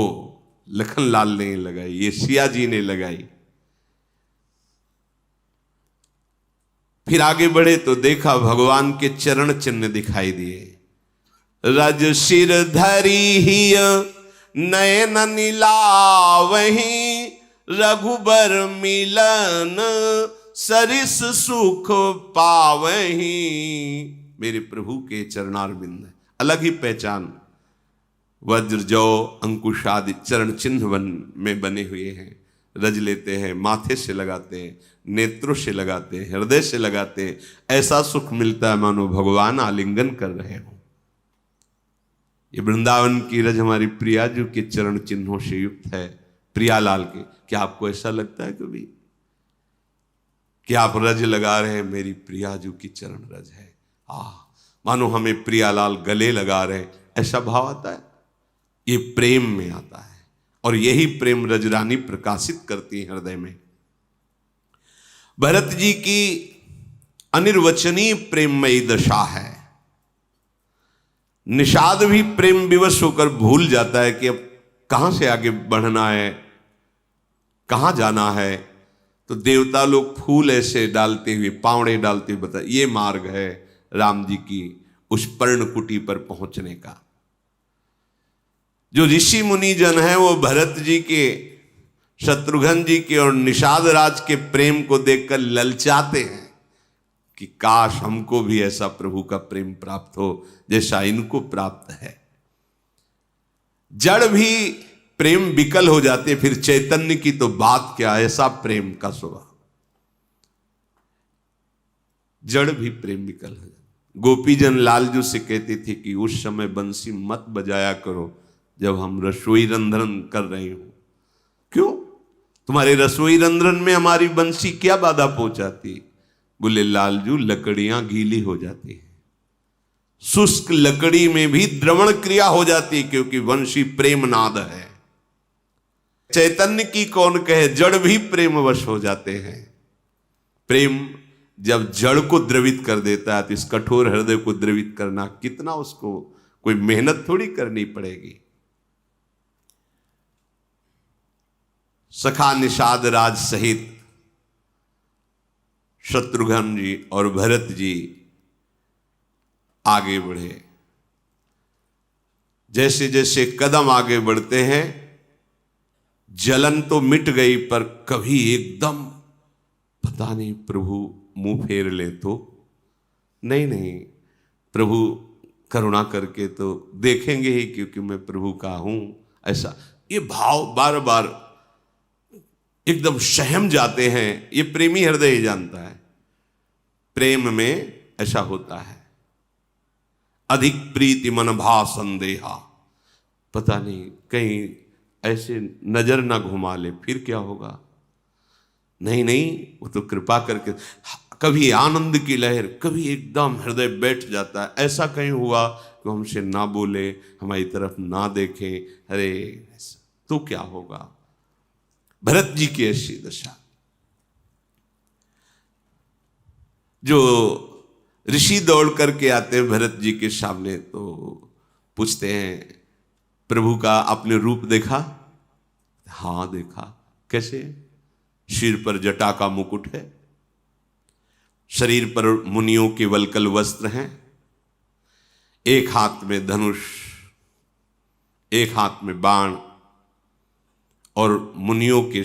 लखन लाल ने लगाई, ये सिया जी ने लगाई। फिर आगे बढ़े तो देखा भगवान के चरण चिन्ह दिखाई दिए। रज सिर धरी हिय नयन नीलावहीं, रघुबर मिलन सरिस सुख पावहीं। मेरे प्रभु के चरणारविंद है, अलग ही पहचान। वज्र जौ अंकुश आदि चरण चिन्ह में बने हुए हैं। रज लेते हैं, माथे से लगाते हैं, नेत्रों से लगाते हैं, हृदय से लगाते हैं। ऐसा सुख मिलता है मानो भगवान आलिंगन कर रहे हो। ये वृंदावन की रज हमारी प्रिया जी के चरण चिन्हों से युक्त है, प्रियालाल के। क्या आपको ऐसा लगता है कभी कि आप रज लगा रहे हैं? मेरी प्रिया जी की चरण रज है, मानो हमें प्रियालाल गले लगा रहे, ऐसा भाव आता है। ये प्रेम में आता है और यही प्रेम रजरानी प्रकाशित करती है हृदय में। भरत जी की अनिर्वचनीय प्रेममयी दशा है। निषाद भी प्रेम विवश होकर भूल जाता है कि अब कहां से आगे बढ़ना है, कहां जाना है। तो देवता लोग फूल ऐसे डालते हुए, पावड़े डालते हुए बताए, ये मार्ग है राम जी की उस पर्णकुटी पर पहुंचने का। जो ऋषि मुनि जन है वो भरत जी के, शत्रुघ्न जी के और निषाद राज के प्रेम को देखकर ललचाते हैं कि काश हमको भी ऐसा प्रभु का प्रेम प्राप्त हो जैसा इनको प्राप्त है। जड़ भी प्रेम विकल हो जाते, फिर चैतन्य की तो बात क्या, ऐसा प्रेम का स्वभाव। जड़ भी प्रेम विकल हो जाते। गोपीजन लालजू से कहती थी कि उस समय बंसी मत बजाया करो जब हम रसोई रंध्रन कर रहे हो। क्यों? तुम्हारे रसोई रंध्रन में हमारी बंसी क्या बाधा पहुंचाती? बोले लालजू लकड़ियां गीली हो जाती है, शुष्क लकड़ी में भी द्रवण क्रिया हो जाती है क्योंकि वंशी प्रेम नाद है। चैतन्य की कौन कहे, जड़ भी प्रेमवश हो जाते हैं। प्रेम जब जड़ को द्रवित कर देता है तो इस कठोर हृदय को द्रवित करना कितना, उसको कोई मेहनत थोड़ी करनी पड़ेगी। सखा निषाद राज सहित शत्रुघ्न जी और भरत जी आगे बढ़े। जैसे जैसे कदम आगे बढ़ते हैं, जलन तो मिट गई, पर कभी एकदम पता नहीं प्रभु मुंह फेर ले तो नहीं, प्रभु करुणा करके तो देखेंगे ही क्योंकि मैं प्रभु का हूं, ऐसा ये भाव बार बार एकदम सहम जाते हैं। ये प्रेमी हृदय ही जानता है, प्रेम में ऐसा होता है। अधिक प्रीति मन भा संदेहा, पता नहीं कहीं ऐसे नजर ना घुमा ले, फिर क्या होगा। नहीं, वो तो कृपा करके, कभी आनंद की लहर, कभी एकदम हृदय बैठ जाता है। ऐसा कहीं हुआ कि हमसे ना बोले, हमारी तरफ ना देखें, अरे तो क्या होगा। भरत जी की ऐसी दशा। जो ऋषि दौड़ करके आते हैं भरत जी के सामने तो पूछते हैं, प्रभु का आपने रूप देखा? हाँ देखा। कैसे? सिर पर जटा का मुकुट है, शरीर पर मुनियों के वल्कल वस्त्र हैं, एक हाथ में धनुष, एक हाथ में बाण, और मुनियों के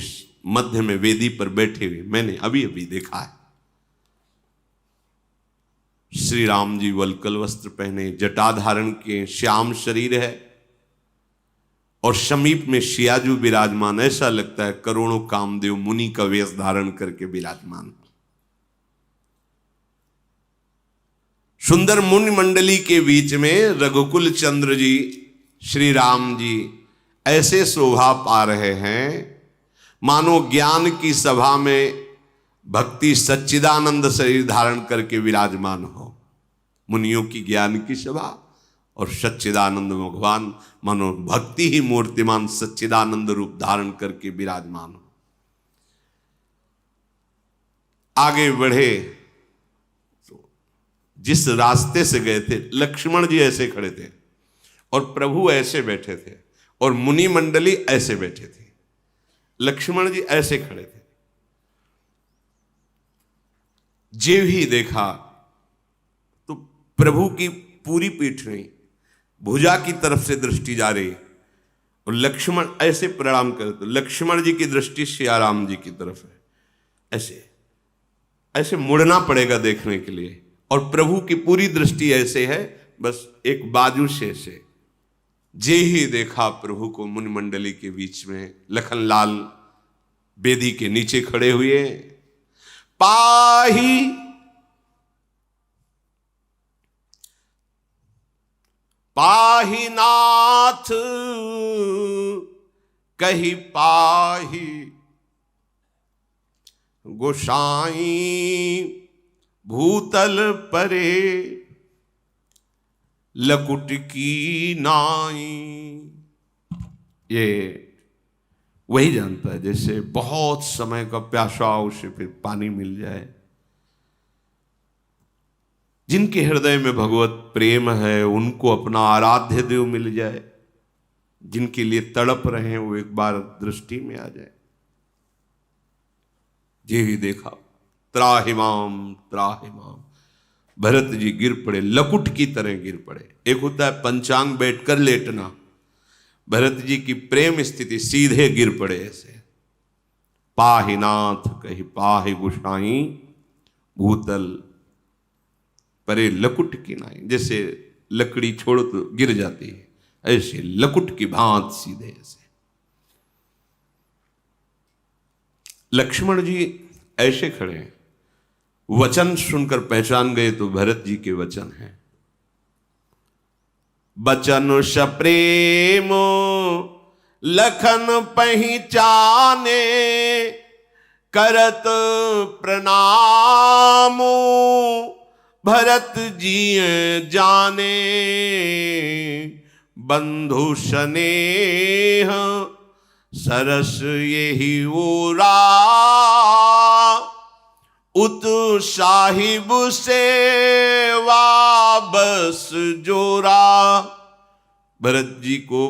मध्य में वेदी पर बैठे हुए मैंने अभी अभी देखा है। श्री राम जी वल्कल वस्त्र पहने, जटा धारण किए, श्याम शरीर है, और समीप में शियाजू विराजमान। ऐसा लगता है करोड़ों कामदेव मुनि का वेश धारण करके विराजमान। सुंदर मुनि मंडली के बीच में रघुकुल चंद्र जी श्री राम जी ऐसे शोभा पा रहे हैं मानो ज्ञान की सभा में भक्ति सच्चिदानंद शरीर धारण करके विराजमान हो। मुनियों की ज्ञान की सभा और सच्चिदानंद भगवान मानो भक्ति ही मूर्तिमान सच्चिदानंद रूप धारण करके विराजमान हो। आगे बढ़े तो जिस रास्ते से गए थे, लक्ष्मण जी ऐसे खड़े थे और प्रभु ऐसे बैठे थे और मुनि मंडली ऐसे बैठे थे। लक्ष्मण जी ऐसे खड़े थे। जे ही देखा तो प्रभु की पूरी पीठ नहीं, भुजा की तरफ से दृष्टि जा रही और लक्ष्मण ऐसे प्रणाम करे तो लक्ष्मण जी की दृष्टि सियाराम जी की तरफ है। ऐसे ऐसे मुड़ना पड़ेगा देखने के लिए, और प्रभु की पूरी दृष्टि ऐसे है, बस एक बाजू से ऐसे। जे ही देखा प्रभु को मुनि मंडली के बीच में लखनलाल बेदी के नीचे खड़े हुए। पाही पाही नाथ कही पाही गोसाई भूतल परे लकुट की नाई। ये वही जानता है जैसे बहुत समय का प्यासा उसे फिर पानी मिल जाए। जिनके हृदय में भगवत प्रेम है उनको अपना आराध्य देव मिल जाए, जिनके लिए तड़प रहे हैं वो एक बार दृष्टि में आ जाए। ये ही देखा, त्राहिमाम त्राहिमाम, भरत जी गिर पड़े, लकुट की तरह गिर पड़े। एक होता है पंचांग बैठकर लेटना, भरत जी की प्रेम स्थिति, सीधे गिर पड़े ऐसे। पाहि नाथ कही पाहि गुसाई भूतल परे लकुट की नाई। जैसे लकड़ी छोड़ो तो गिर जाती है, ऐसे लकुट की भांत सीधे ऐसे। लक्ष्मण जी ऐसे खड़े हैं, वचन सुनकर पहचान गए तो भरत जी के वचन हैं। बचन सप्रेम लखन पहचाने करत प्रणाम भरत जी जाने बंधु स्नेह सरस यही ओरा उत साहिब सेवा बस जोरा। भरत जी को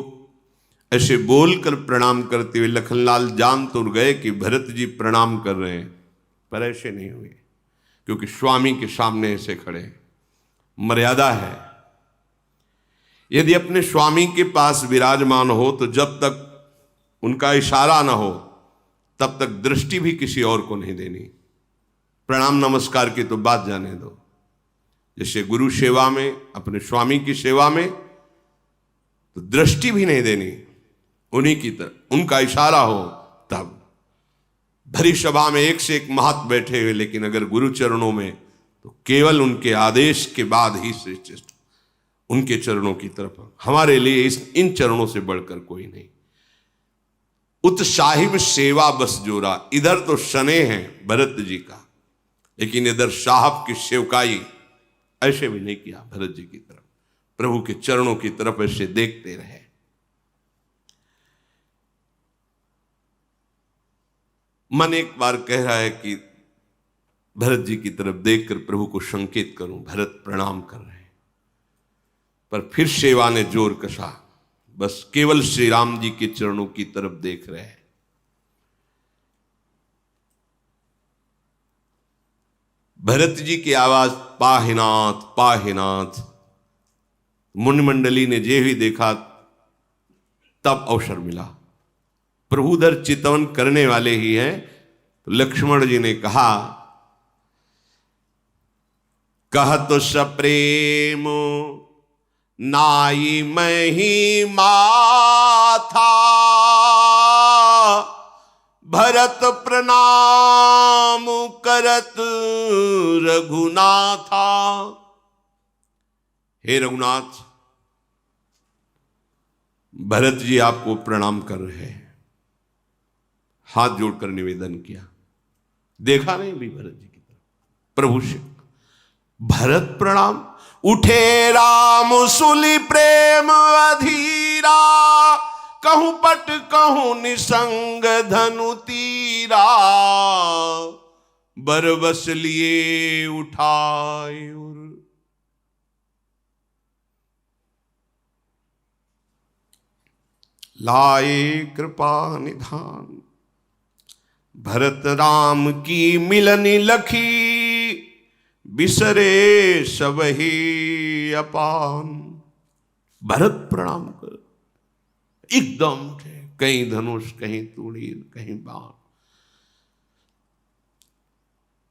ऐसे बोलकर प्रणाम करते हुए लखनलाल जान तो गए कि भरत जी प्रणाम कर रहे हैं, पर ऐसे नहीं हुए क्योंकि स्वामी के सामने ऐसे खड़े हैं। मर्यादा है। यदि अपने स्वामी के पास विराजमान हो तो जब तक उनका इशारा ना हो तब तक दृष्टि भी किसी और को नहीं देनी। प्रणाम नमस्कार की तो बात जाने दो। जैसे गुरु सेवा में, अपने स्वामी की सेवा में तो दृष्टि भी नहीं देनी, उन्हीं की तरफ उनका इशारा हो तब। भरी सभा में एक से एक महत बैठे हुए, लेकिन अगर गुरु चरणों में तो केवल उनके आदेश के बाद ही श्रेष्ठ उनके चरणों की तरफ। हमारे लिए इन चरणों से बढ़कर कोई नहीं। उत साहिब सेवा बस जोरा। इधर तो शने हैं भरत जी का, लेकिन इधर साहब की सेवकाई ऐसे भी नहीं किया भरत जी की तरफ। प्रभु के चरणों की तरफ ऐसे देखते रहे। मन एक बार कह रहा है कि भरत जी की तरफ देखकर प्रभु को संकेत करूं, भरत प्रणाम कर रहे हैं, पर फिर सेवा ने जोर कसा, बस केवल श्री राम जी के चरणों की तरफ देख रहे हैं। भरत जी की आवाज पाहिनाथ पाहिनाथ, मुनिमंडली ने जे ही देखा तब अवसर मिला। प्रभु उधर चितवन करने वाले ही हैं, तो लक्ष्मण जी ने कहा, कहत सप्रेम नाई मही माथा, भरत प्रणाम करत रघुनाथा। हे रघुनाथ, भरत जी आपको प्रणाम कर रहे हैं। हाथ जोड़कर निवेदन किया, देखा नहीं भी भरत जी की तरफ, प्रभु से भरत प्रणाम। उठे राम सुली प्रेम अधीरा, कहूं पट कहूं निसंग धनु तीरा, बरबस लिए उठाए लाए कृपा निधान। भरत राम की मिलनी लखी, बिसरे सबही अपान। भरत प्रणाम कर, एकदम थे, कहीं धनुष कहीं तूणीर कहीं बाण,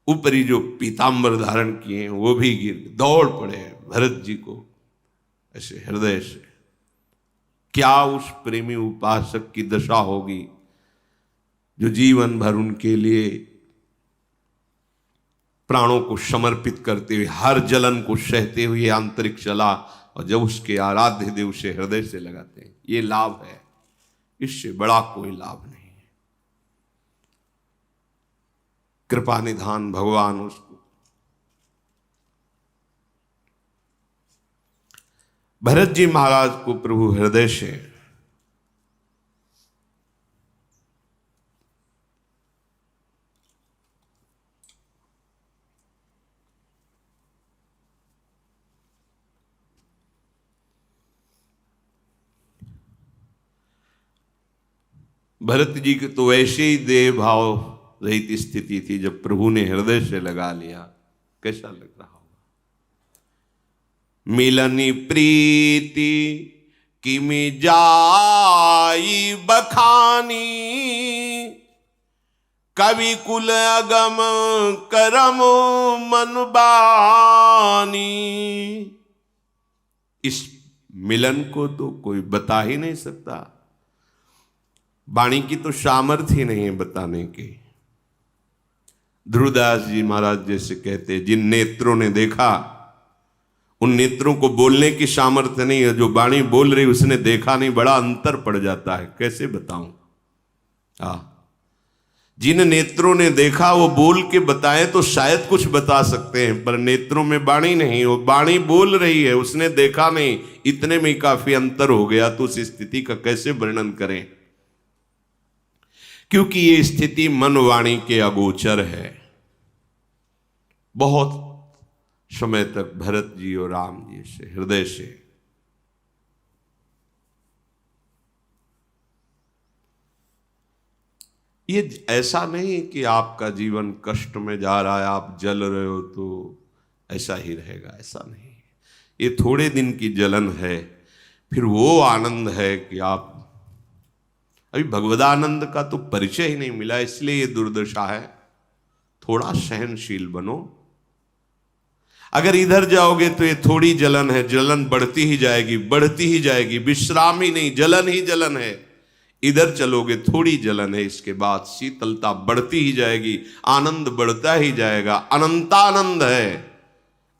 ऊपरी जो पीतांबर धारण किए हैं वो भी गिर दौड़ पड़े भरत जी को ऐसे हृदय से। क्या उस प्रेमी उपासक की दशा होगी जो जीवन भर उनके लिए प्राणों को समर्पित करते हुए, हर जलन को सहते हुए आंतरिक चला, और जब उसके आराध्य देव से हृदय से लगाते हैं। ये लाभ है, इससे बड़ा कोई लाभ नहीं है। कृपा निधान भगवान उसको भरत जी महाराज को प्रभु हृदय से भरत जी की तो वैसे ही देह भाव रहित स्थिति थी, जब प्रभु ने हृदय से लगा लिया कैसा लग रहा होगा। मिलनी प्रीति किमि जाई बखानी, कवि कुल अगम करम मन बानी। इस मिलन को तो कोई बता ही नहीं सकता, वाणी की तो सामर्थ्य ही नहीं है बताने की। ध्रुवदास जी महाराज जैसे कहते, जिन नेत्रों ने देखा उन नेत्रों को बोलने की सामर्थ्य नहीं है, जो वाणी बोल रही उसने देखा नहीं, बड़ा अंतर पड़ जाता है। कैसे बताऊं? जिन नेत्रों ने देखा वो बोल के बताए तो शायद कुछ बता सकते हैं, पर नेत्रों में वाणी नहीं, वो वाणी बोल रही है, उसने देखा नहीं, इतने में काफी अंतर हो गया। तो उस स्थिति का कैसे वर्णन करें, क्योंकि ये स्थिति मन वाणी के अगोचर है। बहुत समय तक भरत जी और राम जी से हृदय से ये ऐसा नहीं कि आपका जीवन कष्ट में जा रहा है, आप जल रहे हो तो ऐसा ही रहेगा, ऐसा नहीं। ये थोड़े दिन की जलन है, फिर वो आनंद है कि आप अभी भगवदानंद का तो परिचय ही नहीं मिला, इसलिए ये दुर्दशा है। थोड़ा सहनशील बनो। अगर इधर जाओगे तो ये थोड़ी जलन है, जलन बढ़ती ही जाएगी, बढ़ती ही जाएगी, विश्राम ही नहीं, जलन ही जलन है। इधर चलोगे थोड़ी जलन है, इसके बाद शीतलता बढ़ती ही जाएगी, आनंद बढ़ता ही जाएगा। अनंतानंद है,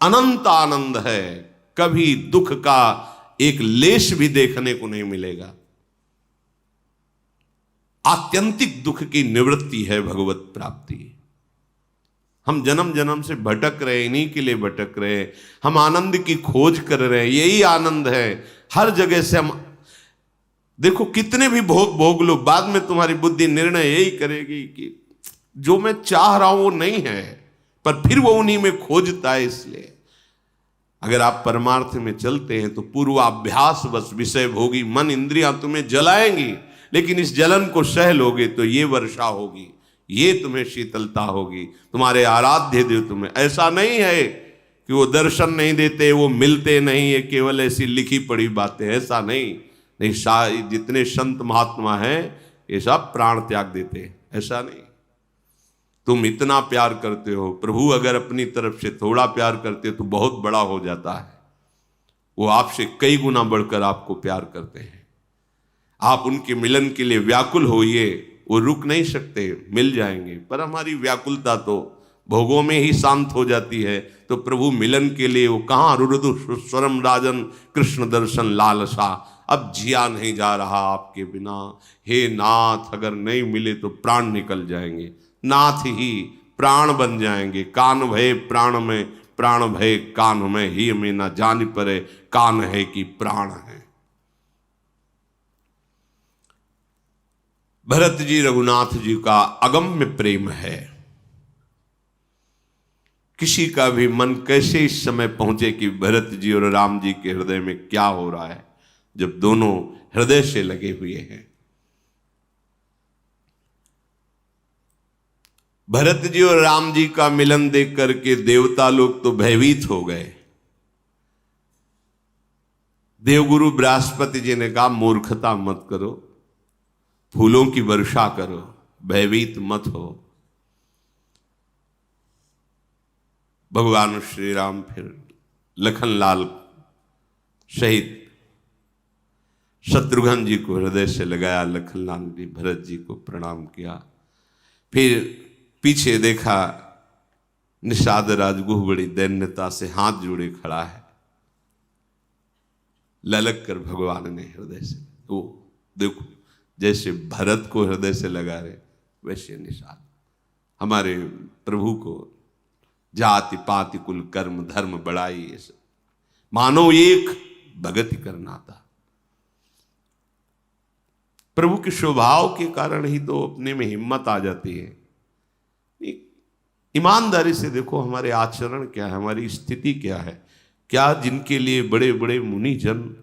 अनंत आनंद है, कभी दुख का एक लेश भी देखने को नहीं मिलेगा। आत्यंतिक दुख की निवृत्ति है भगवत प्राप्ति। हम जन्म जन्म से भटक रहे, इन्हीं के लिए भटक रहे हैं। हम आनंद की खोज कर रहे हैं, यही आनंद है। हर जगह से हम देखो, कितने भी भोग भोग लो, बाद में तुम्हारी बुद्धि निर्णय यही करेगी कि जो मैं चाह रहा हूं वो नहीं है, पर फिर वो उन्हीं में खोजता है। इसलिए अगर आप परमार्थ में चलते हैं तो पूर्वाभ्यास बस विषय भोगी मन इंद्रियां तुम्हें जलाएंगी, लेकिन इस जलन को सह लोगे तो ये वर्षा होगी, ये तुम्हें शीतलता होगी, तुम्हारे आराध्य देव तुम्हें। ऐसा नहीं है कि वो दर्शन नहीं देते, वो मिलते नहीं है, केवल ऐसी लिखी पड़ी बातें, ऐसा नहीं। जितने संत महात्मा हैं ये सब प्राण त्याग देते हैं, ऐसा नहीं। तुम इतना प्यार करते हो, प्रभु अगर अपनी तरफ से थोड़ा प्यार करते तो बहुत बड़ा हो जाता है। वो आपसे कई गुना बढ़कर आपको प्यार करते हैं। आप उनके मिलन के लिए व्याकुल होइए, वो रुक नहीं सकते, मिल जाएंगे। पर हमारी व्याकुलता तो भोगों में ही शांत हो जाती है। तो प्रभु मिलन के लिए वो कहाँ, रुरुदु स्वरम राजन कृष्ण दर्शन लालसा, अब जिया नहीं जा रहा आपके बिना। हे नाथ, अगर नहीं मिले तो प्राण निकल जाएंगे, नाथ ही प्राण बन जाएंगे। कान भय प्राण में, प्राण भय कान में, ही में ना जान परे कान है कि प्राण है। भरत जी रघुनाथ जी का अगम्य प्रेम है। किसी का भी मन कैसे इस समय पहुंचे कि भरत जी और राम जी के हृदय में क्या हो रहा है, जब दोनों हृदय से लगे हुए हैं। भरत जी और राम जी का मिलन देख करके देवता लोग तो भयभीत हो गए। देवगुरु बृहस्पति जी ने कहा, मूर्खता मत करो, फूलों की वर्षा करो, भयभीत मत हो। भगवान श्री राम फिर लखनलाल सहित शत्रुघ्न जी को हृदय से लगाया। लखनलाल जी भरत जी को प्रणाम किया। फिर पीछे देखा, निषाद राजगुह बड़ी दैन्यता से हाथ जोड़े खड़ा है। ललक कर भगवान ने हृदय से, वो देखो जैसे भरत को हृदय से लगा रहे, वैसे निषाद हमारे प्रभु को जाति पाति कुल कर्म धर्म बड़ाई, ये सब मानो एक भगति करना था। प्रभु के स्वभाव के कारण ही तो अपने में हिम्मत आ जाती है। ईमानदारी से देखो हमारे आचरण क्या है, हमारी स्थिति क्या है। क्या जिनके लिए बड़े बड़े मुनि जन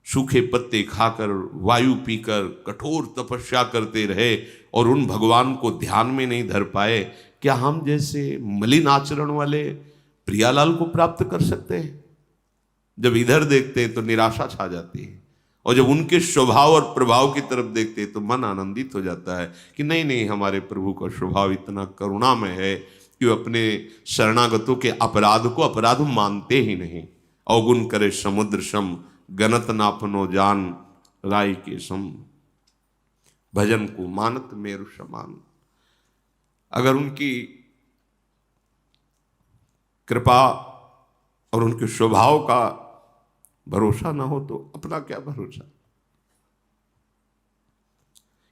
सूखे पत्ते खाकर, वायु पीकर कठोर तपस्या करते रहे और उन भगवान को ध्यान में नहीं धर पाए, क्या हम जैसे मलिन आचरण वाले प्रियालाल को प्राप्त कर सकते हैं? जब इधर देखते हैं तो निराशा छा जाती है, और जब उनके स्वभाव और प्रभाव की तरफ देखते हैं तो मन आनंदित हो जाता है कि नहीं नहीं, हमारे प्रभु का स्वभाव इतना करुणामय है कि वो अपने शरणागतों के अपराध को अपराध मानते ही नहीं। अवगुण करे समुद्र सम, गनत नापनो जान, राय के सम, भजन को मानत मेरु समान। अगर उनकी कृपा और उनके स्वभाव का भरोसा ना हो तो अपना क्या भरोसा,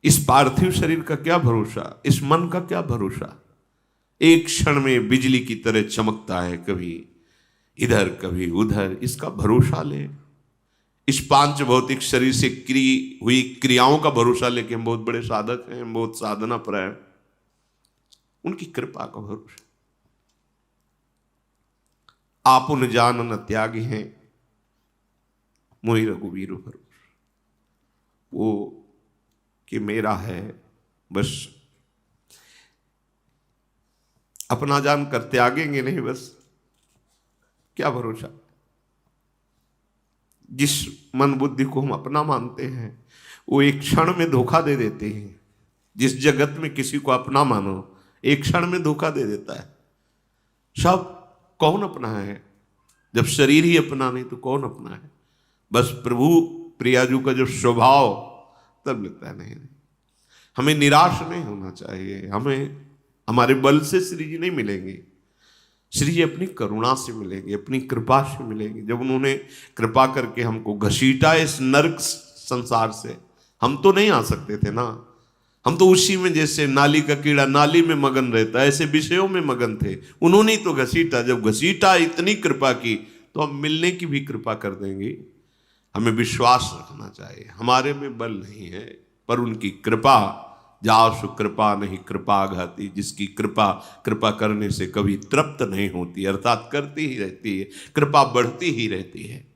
इस पार्थिव शरीर का क्या भरोसा, इस मन का क्या भरोसा। एक क्षण में बिजली की तरह चमकता है, कभी इधर कभी उधर, इसका भरोसा ले। इस पांच भौतिक शरीर से हुई क्रियाओं का भरोसा लेके हम बहुत बड़े साधक हैं, हम बहुत साधना पर हैं, उनकी कृपा का भरोसा। आप उन जान न त्यागी हैं, मोहि रघुवीर भरोसा। वो कि मेरा है बस, अपना जान कर त्यागेंगे नहीं, बस क्या भरोसा। जिस मन बुद्धि को हम अपना मानते हैं वो एक क्षण में धोखा दे देते हैं। जिस जगत में किसी को अपना मानो एक क्षण में धोखा दे देता है। सब कौन अपना है? जब शरीर ही अपना नहीं तो कौन अपना है? बस प्रभु प्रियाजू का जो स्वभाव, तब लगता है नहीं। हमें निराश नहीं होना चाहिए। हमें हमारे बल से श्री जी नहीं मिलेंगे, श्री जी अपनी करुणा से मिलेंगे, अपनी कृपा से मिलेंगे। जब उन्होंने कृपा करके हमको घसीटा इस नरक संसार से, हम तो नहीं आ सकते थे ना, हम तो उसी में, जैसे नाली का कीड़ा नाली में मगन रहता है, ऐसे विषयों में मगन थे। उन्होंने तो घसीटा, जब घसीटा इतनी कृपा की तो हम मिलने की भी कृपा कर देंगे। हमें विश्वास रखना चाहिए, हमारे में बल नहीं है पर उनकी कृपा। जासु कृपा नहीं कृपा घाती, जिसकी कृपा कृपा करने से कभी तृप्त नहीं होती, अर्थात करती ही रहती है, कृपा बढ़ती ही रहती है।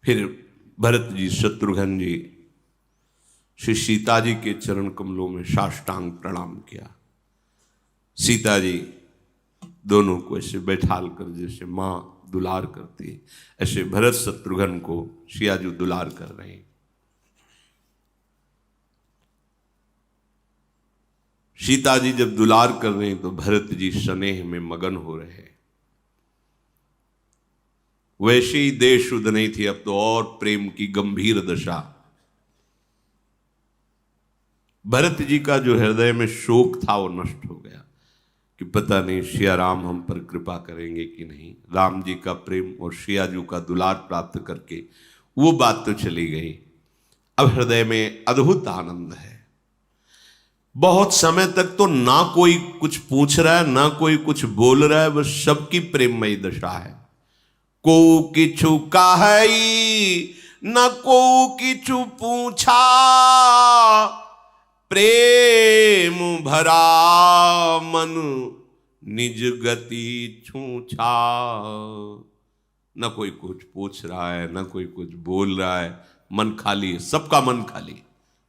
फिर भरत जी, शत्रुघ्न जी श्री सीता जी के चरण कमलों में साष्टांग प्रणाम किया। सीता जी दोनों को ऐसे बैठाल कर, जैसे माँ दुलार करती है, ऐसे भरत शत्रुघ्न को सियाजू दुलार कर रहे हैं। सीता जी जब दुलार कर रहे हैं तो भरत जी स्नेह में मगन हो रहे हैं। वैसी देश शुद्ध नहीं थी, अब तो और प्रेम की गंभीर दशा। भरत जी का जो हृदय में शोक था वो नष्ट हो गया कि पता नहीं सिया राम हम पर कृपा करेंगे कि नहीं। राम जी का प्रेम और सियाजू का दुलार प्राप्त करके वो बात तो चली गई। अब हृदय में अद्भुत आनंद है। बहुत समय तक तो ना कोई कुछ पूछ रहा है, ना कोई कुछ बोल रहा है, बस सबकी प्रेममयी दशा है। को किछु काहई न को किछु पूछा, प्रेम भरा मन निज गति छूछा। न कोई कुछ पूछ रहा है, न कोई कुछ बोल रहा है, मन खाली है, सबका मन खाली।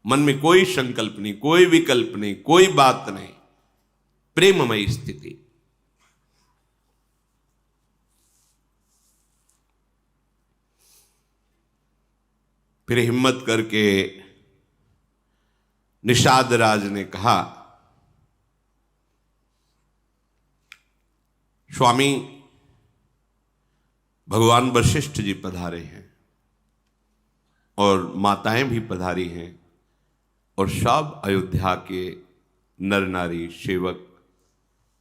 मन में कोई संकल्प नहीं, कोई विकल्प नहीं, कोई बात नहीं, प्रेममयी स्थिति। फिर हिम्मत करके निषाद राज ने कहा, स्वामी भगवान वशिष्ठ जी पधारे हैं और माताएं भी पधारी हैं और सब अयोध्या के नर नारी, सेवक,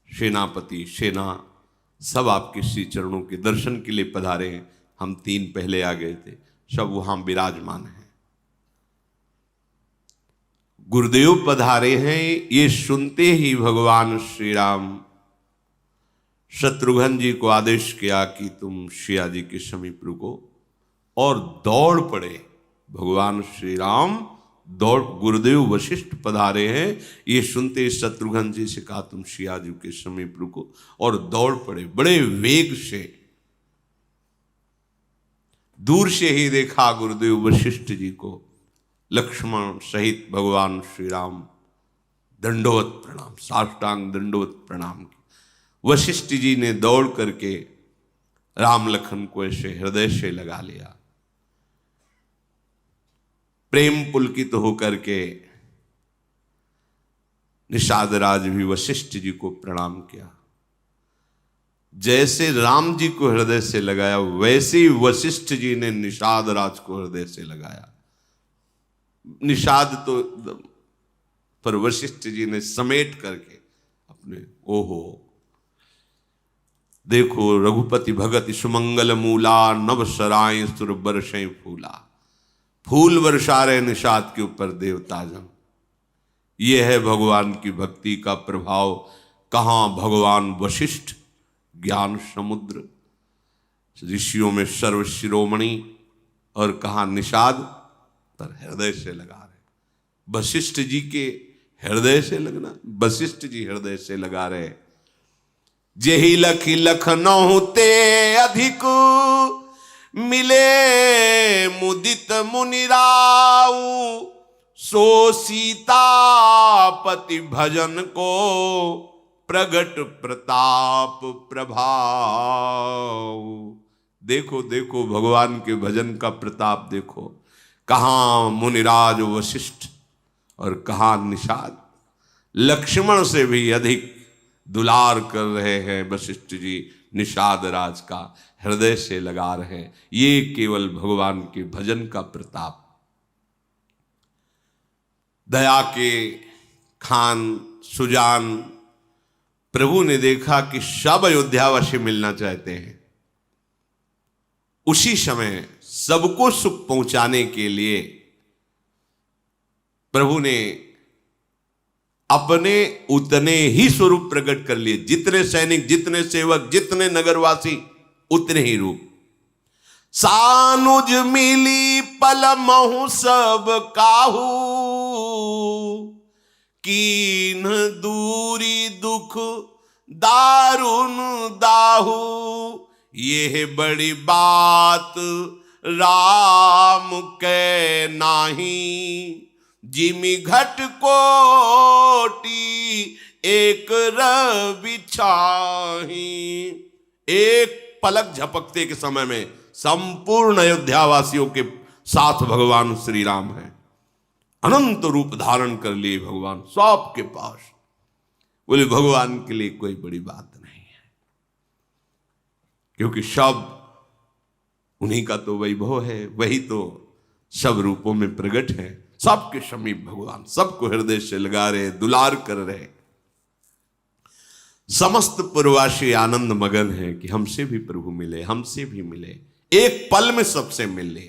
सेनापति, सेना सब आपके श्री चरणों के दर्शन के लिए पधारे हैं। हम 3 पहले आ गए थे, सब वहां विराजमान हैं। गुरुदेव पधारे हैं, ये सुनते ही भगवान श्री राम शत्रुघ्न जी को आदेश किया कि तुम सिया जी के समीप रुको, और दौड़ पड़े। भगवान श्री राम दौड़, गुरुदेव वशिष्ठ पधारे हैं, ये सुनते शत्रुघ्न जी से कहा तुम सिया जी के समीप रुको, और दौड़ पड़े बड़े वेग से। दूर से ही देखा गुरुदेव वशिष्ठ जी को, लक्ष्मण सहित भगवान श्री राम दंडवत प्रणाम, साष्टांग दंडवत प्रणाम की। वशिष्ठ जी ने दौड़ करके राम लखन को ऐसे हृदय से लगा लिया। प्रेम पुलकित होकर के निषाद राज भी वशिष्ठ जी को प्रणाम किया। जैसे राम जी को हृदय से लगाया, वैसे ही वशिष्ठ जी ने निषाद राज को हृदय से लगाया। निषाद तो पर वशिष्ठ जी ने समेट करके अपने, ओहो देखो रघुपति भगति सुमंगल मूला, नव सराय सुर बरसें फूला। फूल वर्षा रहे निषाद के ऊपर देवताजन। ये है भगवान की भक्ति का प्रभाव। कहाँ भगवान वशिष्ठ ज्ञान समुद्र, ऋषियों में सर्व शिरोमणि, और कहाँ निषाद पर हृदय से लगा रहे। वशिष्ठ जी के हृदय से लगना, वशिष्ठ जी हृदय से लगा रहे। जेहि लखी लखनऊ ते अधिक, मिले मुदित मुनिराऊ। सो सीतापति भजन को, प्रगट प्रताप प्रभाव। देखो देखो भगवान के भजन का प्रताप देखो। कहाँ मुनिराज वशिष्ठ और कहाँ निषाद। लक्ष्मण से भी अधिक दुलार कर रहे हैं वशिष्ठ जी, निषाद राज का हृदय से लगा रहे हैं। ये केवल भगवान के भजन का प्रताप। दया के खान सुजान प्रभु ने देखा कि सब अयोध्यावासी मिलना चाहते हैं। उसी समय सबको सुख पहुंचाने के लिए प्रभु ने अपने उतने ही स्वरूप प्रकट कर लिए। जितने सैनिक, जितने सेवक, जितने नगरवासी, उतने ही रूप। सानुज मिली पल महु सब काहू, कीन दूरी दुख दारुण दाहू। ये बड़ी बात राम के नाही, जिमि घट कोटि एक रवि छाही। एक पलक झपकते के समय में संपूर्ण अयोध्यावासियों के साथ भगवान श्री राम हैं। अनंत रूप धारण कर लिए भगवान सबके पास। बोले भगवान के लिए कोई बड़ी बात नहीं है, क्योंकि सब उन्हीं का तो वैभव है, वही तो सब रूपों में प्रकट है। सबके समीप भगवान, सबको हृदय से लगा रहे, दुलार कर रहे। समस्त पुरवासी आनंद मगन है कि हमसे भी प्रभु मिले, हमसे भी मिले, एक पल में सबसे मिले।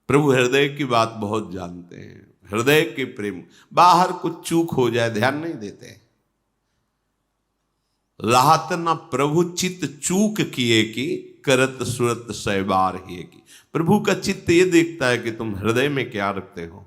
प्रभु हृदय की बात बहुत जानते हैं, हृदय के प्रेम। बाहर कुछ चूक हो जाए ध्यान नहीं देते। राहत न प्रभु चित्त चूक किए की, करत सुरत सहबार ही की। प्रभु का चित्त ये देखता है कि तुम हृदय में क्या रखते हो।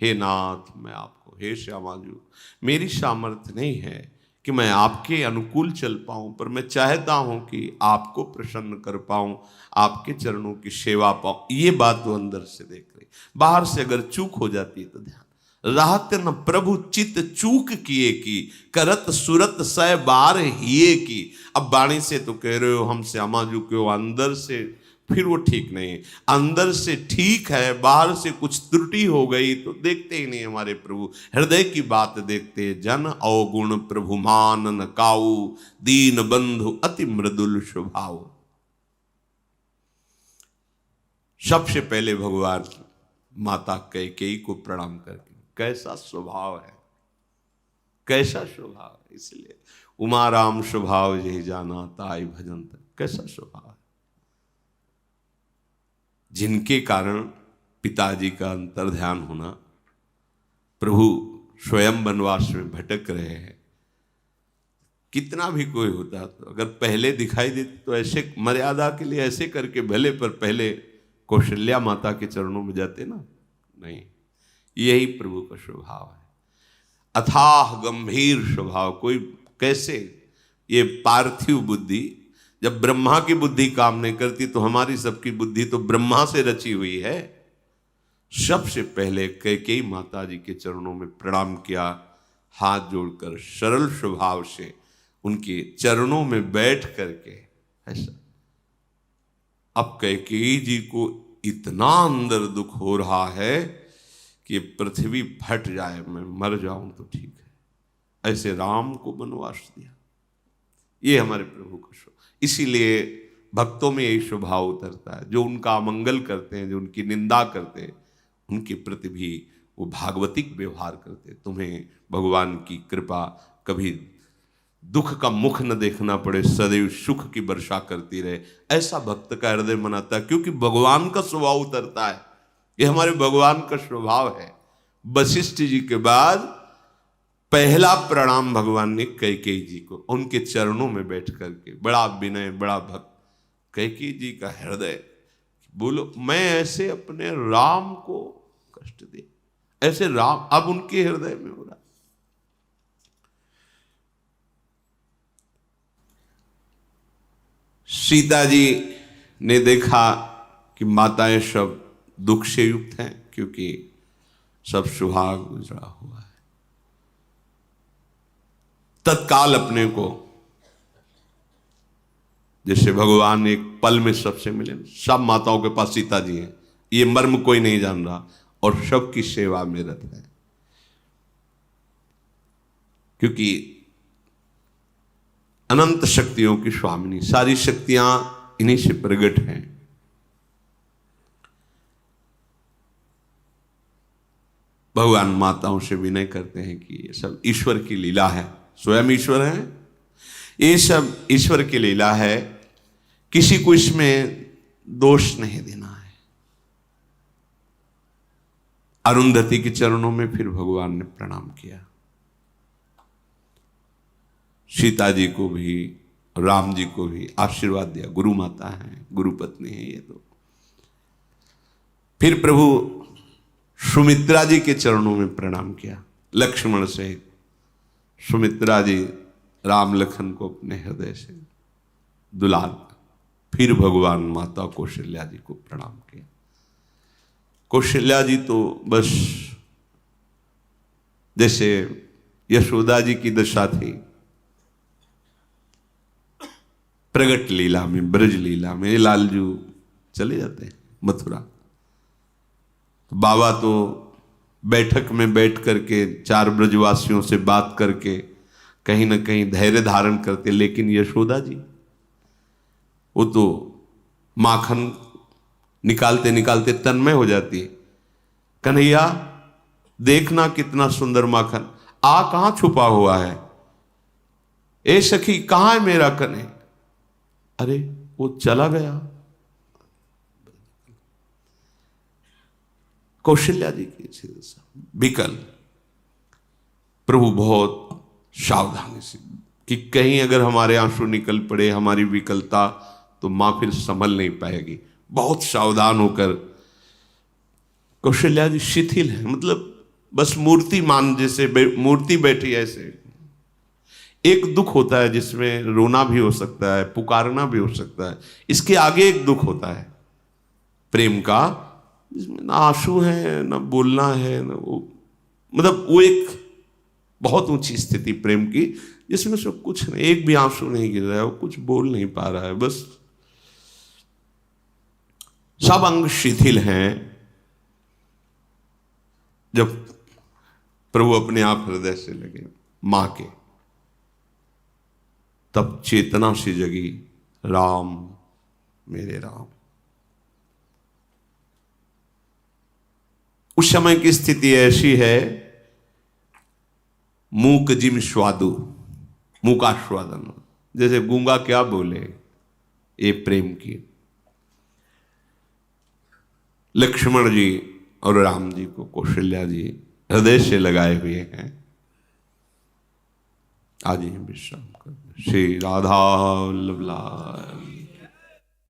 हे नाथ, मैं आपको, हे श्यामाजू, मेरी सामर्थ्य नहीं है कि मैं आपके अनुकूल चल पाऊं, पर मैं चाहता हूं कि आपको प्रसन्न कर पाऊं, आपके चरणों की सेवा पाऊं। ये बात वो अंदर से देख रही। बाहर से अगर चूक हो जाती है तो ध्यान। राहत न प्रभु चित्त चूक किए की, करत सुरत सह बार हिए की। अब वाणी से तो कह रहे हो हम श्यामाजू के, अंदर से फिर वो ठीक नहीं। अंदर से ठीक है, बाहर से कुछ त्रुटि हो गई तो देखते ही नहीं हमारे प्रभु। हृदय की बात देखते। जन अवगुण प्रभु मान न काऊ, दीन बंधु अति मृदुल स्वभाव। सबसे पहले भगवान माता कैकेयी को प्रणाम करके, कैसा स्वभाव है, कैसा स्वभाव है। इसलिए उमा राम स्वभाव यही जाना, ताई भजन तक। कैसा स्वभाव है, जिनके कारण पिताजी का अंतर ध्यान होना। प्रभु स्वयं वनवास में भटक रहे हैं। कितना भी कोई होता तो अगर पहले दिखाई देती तो ऐसे मर्यादा के लिए ऐसे करके भले, पर पहले कौशल्या माता के चरणों में जाते ना। नहीं, यही प्रभु का स्वभाव है। अथाह गंभीर स्वभाव। कोई कैसे, ये पार्थिव बुद्धि, जब ब्रह्मा की बुद्धि काम नहीं करती तो हमारी सबकी बुद्धि तो ब्रह्मा से रची हुई है। सबसे पहले कैकेयी माता जी के चरणों में प्रणाम किया, हाथ जोड़कर सरल स्वभाव से उनके चरणों में बैठ करके ऐसा। अब कैकेयी जी को इतना अंदर दुख हो रहा है कि पृथ्वी फट जाए, मैं मर जाऊं तो ठीक है, ऐसे राम को वनवास दिया। ये हमारे प्रभु का स्वभाव। इसीलिए भक्तों में यही स्वभाव उतरता है। जो उनका अमंगल करते हैं, जो उनकी निंदा करते हैं, उनके प्रति भी वो भागवतिक व्यवहार करते। तुम्हें भगवान की कृपा, कभी दुख का मुख न देखना पड़े, सदैव सुख की वर्षा करती रहे, ऐसा भक्त का हृदय मनाता है। क्योंकि भगवान का स्वभाव उतरता है। ये हमारे भगवान का स्वभाव है। वशिष्ठ जी के बाद पहला प्रणाम भगवान ने कैकेयी जी को, उनके चरणों में बैठ करके। बड़ा विनय, बड़ा भक्त। कैकेयी जी का हृदय, बोलो मैं ऐसे अपने राम को कष्ट दे, ऐसे राम अब उनके हृदय में हो रहा। सीता जी ने देखा कि माताएं सब दुख से युक्त हैं, क्योंकि सब सुहाग गुजरा हुआ है। तत्काल अपने को, जैसे भगवान एक पल में सबसे मिले। सब माताओं के पास सीता जी हैं, ये मर्म कोई नहीं जान रहा, और सबकी सेवा में रत है। क्योंकि अनंत शक्तियों की स्वामिनी, सारी शक्तियां इन्हीं से प्रकट हैं। भगवान माताओं से विनय करते हैं कि ये सब ईश्वर की लीला है। स्वयं ईश्वर है, ये सब ईश्वर की लीला है किसी को इसमें दोष नहीं देना है। अरुंधति के चरणों में फिर भगवान ने प्रणाम किया। सीता जी को भी, राम जी को भी आशीर्वाद दिया। गुरु माता है, गुरु पत्नी है ये तो। फिर प्रभु सुमित्रा जी के चरणों में प्रणाम किया। लक्ष्मण से सुमित्रा जी राम लखन को अपने हृदय से दुलार। फिर भगवान माता कौशल्या जी को प्रणाम किया। कौशल्या जी तो बस जैसे यशोदा जी की दशा थी, प्रगट लीला में, ब्रज लीला में लालजू चले जाते हैं मथुरा। तो बाबा तो बैठक में बैठ करके 4 ब्रजवासियों से बात करके कहीं ना कहीं धैर्य धारण करते, लेकिन यशोदा जी वो तो माखन निकालते निकालते तन्मय हो जाती है। कन्हैया देखना कितना सुंदर माखन, आ कहां छुपा हुआ है, ए सखी कहां है मेरा कन्हैया? अरे वो चला गया। कौशल्या जी की विकल। प्रभु बहुत सावधानी से कि कहीं अगर हमारे आंसू निकल पड़े, हमारी विकलता, तो मां फिर संभल नहीं पाएगी। बहुत सावधान होकर कौशल्या जी शिथिल है, मतलब बस मूर्ति मान, जैसे मूर्ति बैठी ऐसे। एक दुख होता है जिसमें रोना भी हो सकता है, पुकारना भी हो सकता है। इसके आगे एक दुख होता है प्रेम का, जिसमें ना आंसू है, ना बोलना है, ना वो, मतलब वो एक बहुत ऊंची स्थिति प्रेम की, जिसमें से कुछ नहीं, एक भी आंसू नहीं गिर रहा है, वो कुछ बोल नहीं पा रहा है, बस सब अंग शिथिल हैं। जब प्रभु अपने आप हृदय से लगे मां के, तब चेतना सी जगी, राम मेरे राम। उस समय की स्थिति ऐसी है, मूक जिम स्वादु, मूकास्वादन, जैसे गूंगा क्या बोले, ये प्रेम की। लक्ष्मण जी और राम जी को कौशल्या जी हृदय से लगाए हुए हैं। आज ही विश्राम कर। श्री राधा वल्लभ लाल।